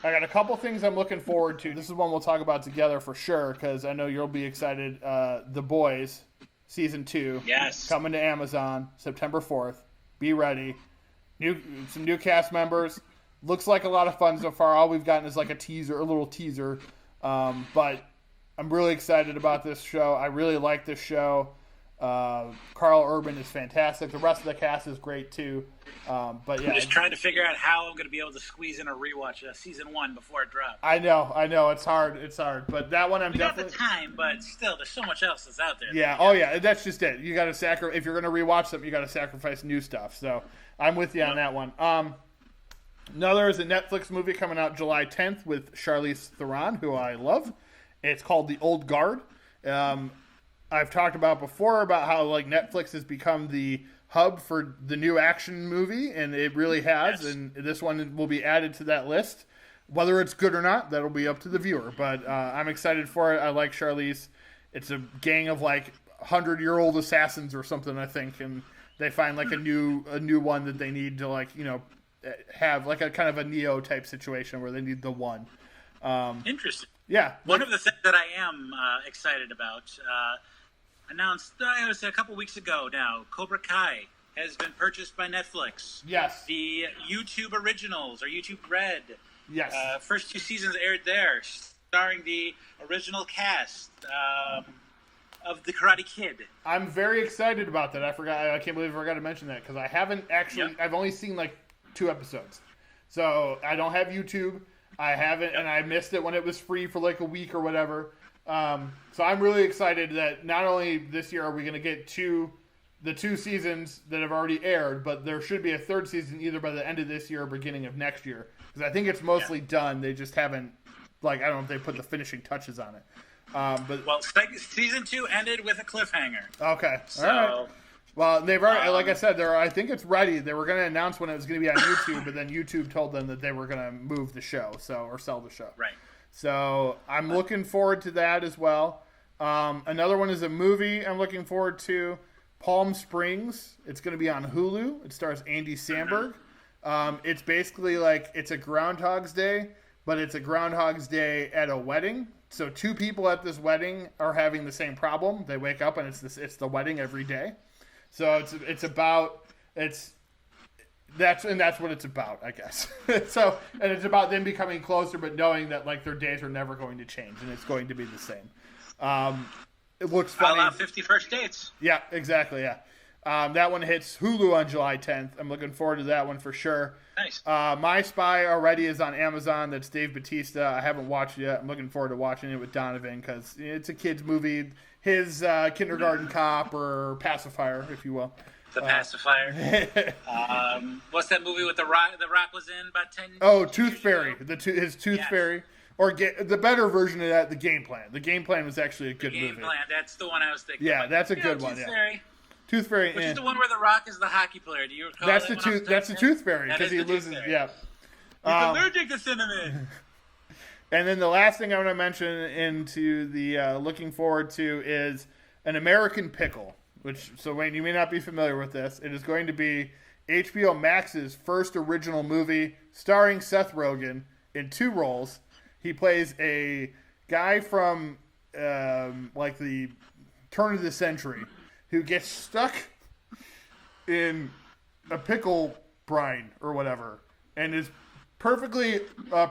I got a couple things I'm looking forward to. This is one we'll talk about together for sure, because I know you'll be excited. The Boys, Season 2. Yes. Coming to Amazon, September 4th. Be ready. Some new cast members. Looks like a lot of fun so far. All we've gotten is like a little teaser. But I'm really excited about this show. I really like this show. Carl Urban is fantastic. The rest of the cast is great too. But yeah, I'm just trying to figure out how I'm going to be able to squeeze in a rewatch of season 1 before it drops. I know. It's hard. But that one we definitely got the time. But still, there's so much else that's out there. Yeah. Oh yeah. That's just it. You got to if you're going to rewatch something, you got to sacrifice new stuff. So I'm with you on that one. Another is a Netflix movie coming out July 10th with Charlize Theron, who I love, It's called The Old Guard. I've talked about before about how like Netflix has become the hub for the new action movie, and it really has. Yes. And this one will be added to that list. Whether it's good or not, that'll be up to the viewer. But I'm excited for it. I like Charlize. It's a gang of like 100-year-old assassins or something, I think, and they find like a new one that they need to like have like a kind of a Neo type situation where they need the one. Interesting. Yeah. One of the things that I am excited about, announced, I would say a couple weeks ago now, Cobra Kai has been purchased by Netflix. Yes. The YouTube originals, or YouTube Red. Yes. First 2 seasons aired there, starring the original cast of The Karate Kid. I'm very excited about that. I can't believe I forgot to mention that because I haven't actually. Yep. I've only seen like 2 episodes, so I don't have YouTube. I haven't, and I missed it when it was free for like a week or whatever. So I'm really excited that not only this year are we going to get the 2 seasons that have already aired, but there should be a 3rd season either by the end of this year or beginning of next year. Because I think it's mostly done. They just haven't, like, I don't know if they put the finishing touches on it. Well, season 2 ended with a cliffhanger. Okay, So, all right. Well, they've already, like I said, I think it's ready. They were going to announce when it was going to be on YouTube, but then YouTube told them that they were going to move the show, or sell the show. right. So I'm looking forward to that as well. Another one is a movie I'm looking forward to, Palm Springs. It's going to be on Hulu. It stars Andy Samberg. It's basically like it's a Groundhog's Day, but it's a Groundhog's Day at a wedding. So 2 people at this wedding are having the same problem. They wake up and it's the wedding every day. So that's what it's about, I guess. So, and it's about them becoming closer, but knowing that like their days are never going to change and it's going to be the same. It looks funny. A la 50 First Dates. Yeah, exactly. Yeah. That one hits Hulu on July 10th. I'm looking forward to that one for sure. Nice. My Spy already is on Amazon. That's Dave Bautista. I haven't watched it yet. I'm looking forward to watching it with Donovan because it's a kid's movie. His kindergarten cop or pacifier, if you will. The Pacifier. What's that movie with The Rock? The Rock was in about 10 Oh, years Tooth Fairy. ago? His Tooth Yes. Fairy. Or the better version of that, The Game Plan. The Game Plan was actually a good Game movie. Plan. That's the one I was thinking. Yeah, of. that's a You good know, one. Tooth Yeah. Fairy. Tooth Fairy. Which is the one where The Rock is the hockey player. Do you recall That's that the one? tooth. That's the Tooth Fairy That because is he the Tooth loses. Fairy. Yeah. He's allergic to cinnamon. And then the last thing I want to mention into the looking forward to is An American Pickle, so Wayne, you may not be familiar with this. It is going to be HBO Max's first original movie starring Seth Rogen in 2 roles. He plays a guy from like the turn of the century who gets stuck in a pickle brine or whatever and is perfectly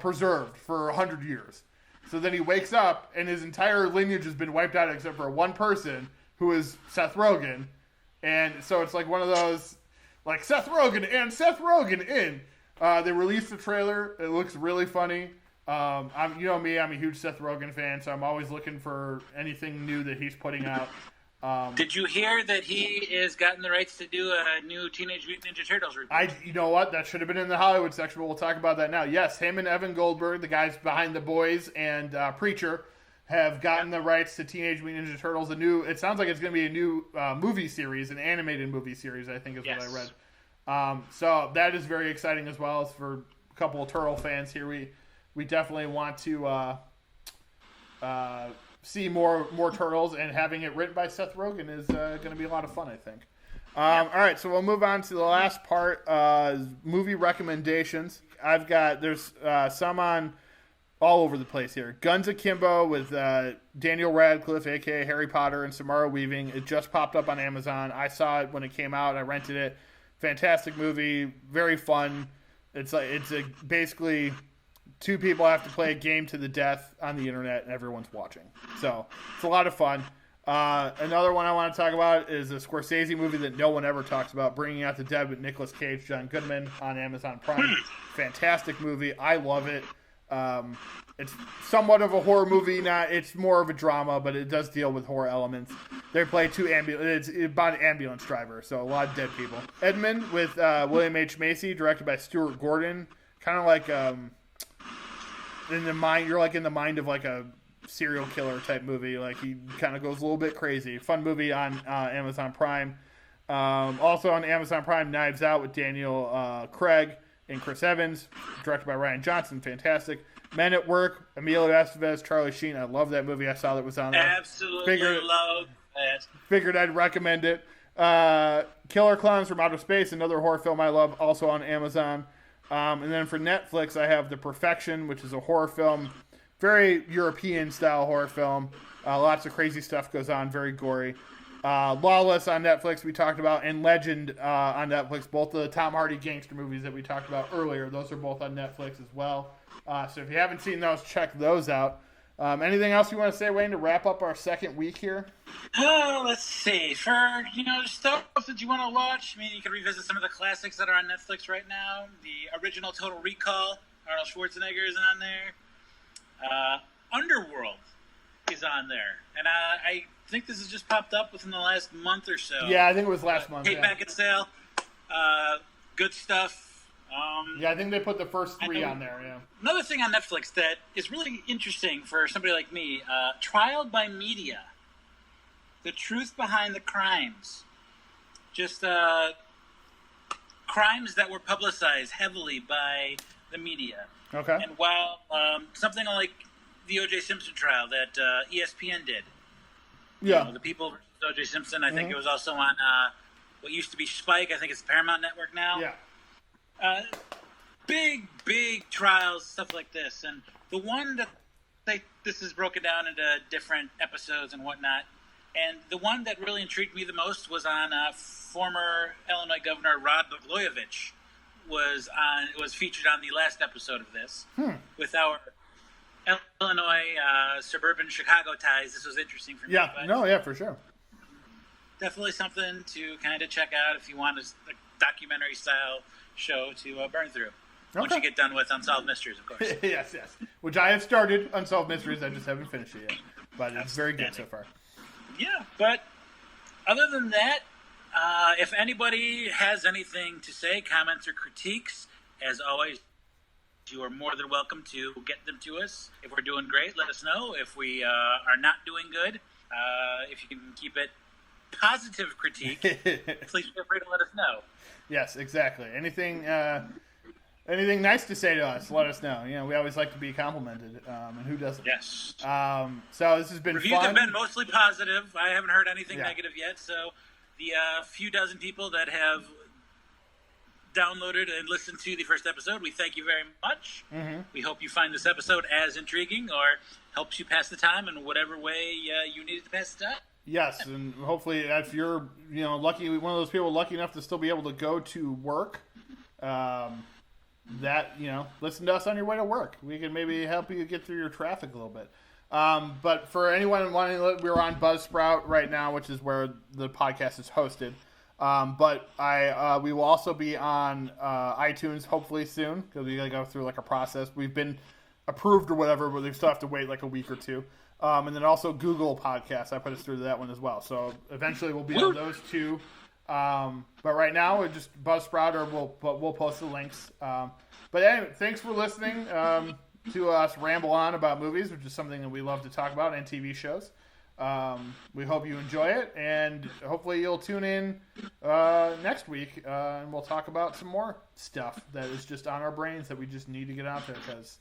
preserved for 100 years. So then he wakes up and his entire lineage has been wiped out except for one person who is Seth Rogen. And so it's like one of those, like Seth Rogen in. They released the trailer. It looks really funny. You know me, I'm a huge Seth Rogen fan, so I'm always looking for anything new that he's putting out. Did you hear that he has gotten the rights to do a new Teenage Mutant Ninja Turtles reboot? You know what? That should have been in the Hollywood section, but we'll talk about that now. Yes, him and Evan Goldberg, the guys behind The Boys and Preacher, have gotten the rights to Teenage Mutant Ninja Turtles. It sounds like it's going to be a new movie series, an animated movie series, I think is what I read. So that is very exciting as well. As for a couple of Turtle fans here, we definitely want to see more Turtles, and having it written by Seth Rogen is going to be a lot of fun, I think. All right, so we'll move on to the last part, movie recommendations. There's some on all over the place here. Guns Akimbo with Daniel Radcliffe, a.k.a. Harry Potter, and Samara Weaving. It just popped up on Amazon. I saw it when it came out. I rented it. Fantastic movie. Very fun. It's basically 2 people have to play a game to the death on the internet, and everyone's watching. So it's a lot of fun. Another one I want to talk about is a Scorsese movie that no one ever talks about, Bringing Out the Dead with Nicolas Cage, John Goodman on Amazon Prime. Fantastic movie. I love it. It's somewhat of a horror movie. It's more of a drama, but it does deal with horror elements. They play 2 it's about an ambulance driver, so a lot of dead people. Edmund with William H. Macy, directed by Stuart Gordon. Kind of like in the mind of like a serial killer type movie. Like he kind of goes a little bit crazy. Fun movie on Amazon Prime. Also on Amazon Prime, Knives Out with Daniel Craig and Chris Evans, directed by Ryan Johnson. Fantastic. Men at Work, Emilio Estevez, Charlie Sheen. I love that movie. I saw that was on there. Absolutely love that. Figured I'd recommend it. Killer Clowns from Outer Space, another horror film I love, also on Amazon. And then for Netflix, I have The Perfection, which is a horror film. Very European-style horror film. Lots of crazy stuff goes on. Very gory. Lawless on Netflix we talked about, and Legend on Netflix. Both of the Tom Hardy gangster movies that we talked about earlier. Those are both on Netflix as well. So if you haven't seen those, check those out. Anything else you want to say, Wayne, to wrap up our second week here? Oh, let's see. For, stuff that you want to watch, I mean, you can revisit some of the classics that are on Netflix right now. The original Total Recall, Arnold Schwarzenegger is on there. Underworld is on there. And I think this has just popped up within the last month or so. Yeah, I think it was last month. Paid back at sale. Good stuff. I think they put the first 3 on there, yeah. Another thing on Netflix that is really interesting for somebody like me, Trial by Media. The truth behind the crimes. Just crimes that were publicized heavily by the media. Okay. And while something like the O.J. Simpson trial that ESPN did. Yeah. The People versus O.J. Simpson, I think it was also on what used to be Spike. I think it's Paramount Network now. Yeah. Big trials, stuff like this. And the one that this is broken down into different episodes and whatnot. And the one that really intrigued me the most was on former Illinois Governor Rod Blagojevich was featured on the last episode of this with our Illinois suburban Chicago ties. This was interesting for me. Yeah, for sure. Definitely something to kind of check out if you want a documentary style show to burn through. Okay. Once you get done with Unsolved Mysteries, of course. yes. Which I have started Unsolved Mysteries. I just haven't finished it yet. But it's very good so far. Yeah, but other than that, if anybody has anything to say, comments or critiques, as always, you are more than welcome to get them to us. If we're doing great, let us know. If we are not doing good, if you can keep it positive critique, please feel free to let us know. Yes, exactly. Anything nice to say to us, let us know. We always like to be complimented, and who doesn't? Yes. So this has been Reviews fun. have been mostly positive. I haven't heard anything negative yet. So the few dozen people that have downloaded and listened to the first episode, we thank you very much. Mm-hmm. We hope you find this episode as intriguing or helps you pass the time in whatever way you needed to pass the time. Yes, and hopefully if you're, lucky, one of those people lucky enough to still be able to go to work, listen to us on your way to work. We can maybe help you get through your traffic a little bit. But for anyone wanting to, we're on Buzzsprout right now, which is where the podcast is hosted. But we will also be on iTunes hopefully soon because we got to go through a process. We've been approved or whatever, but we still have to wait a week or two. And then also Google Podcasts. I put us through that one as well. So eventually we'll be on those two. But right now we're just Buzzsprout, or we'll post the links. But anyway, thanks for listening to us ramble on about movies, which is something that we love to talk about, and TV shows. We hope you enjoy it, and hopefully you'll tune in next week, and we'll talk about some more stuff that is just on our brains that we just need to get out there because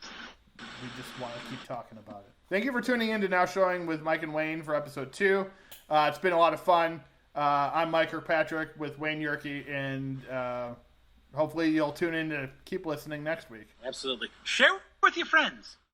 we just want to keep talking about it. Thank you for tuning in to Now Showing with Mike and Wayne for episode 2. It's been a lot of fun. I'm Mike Kirkpatrick with Wayne Yerke, and hopefully you'll tune in to keep listening next week. Absolutely. Share with your friends.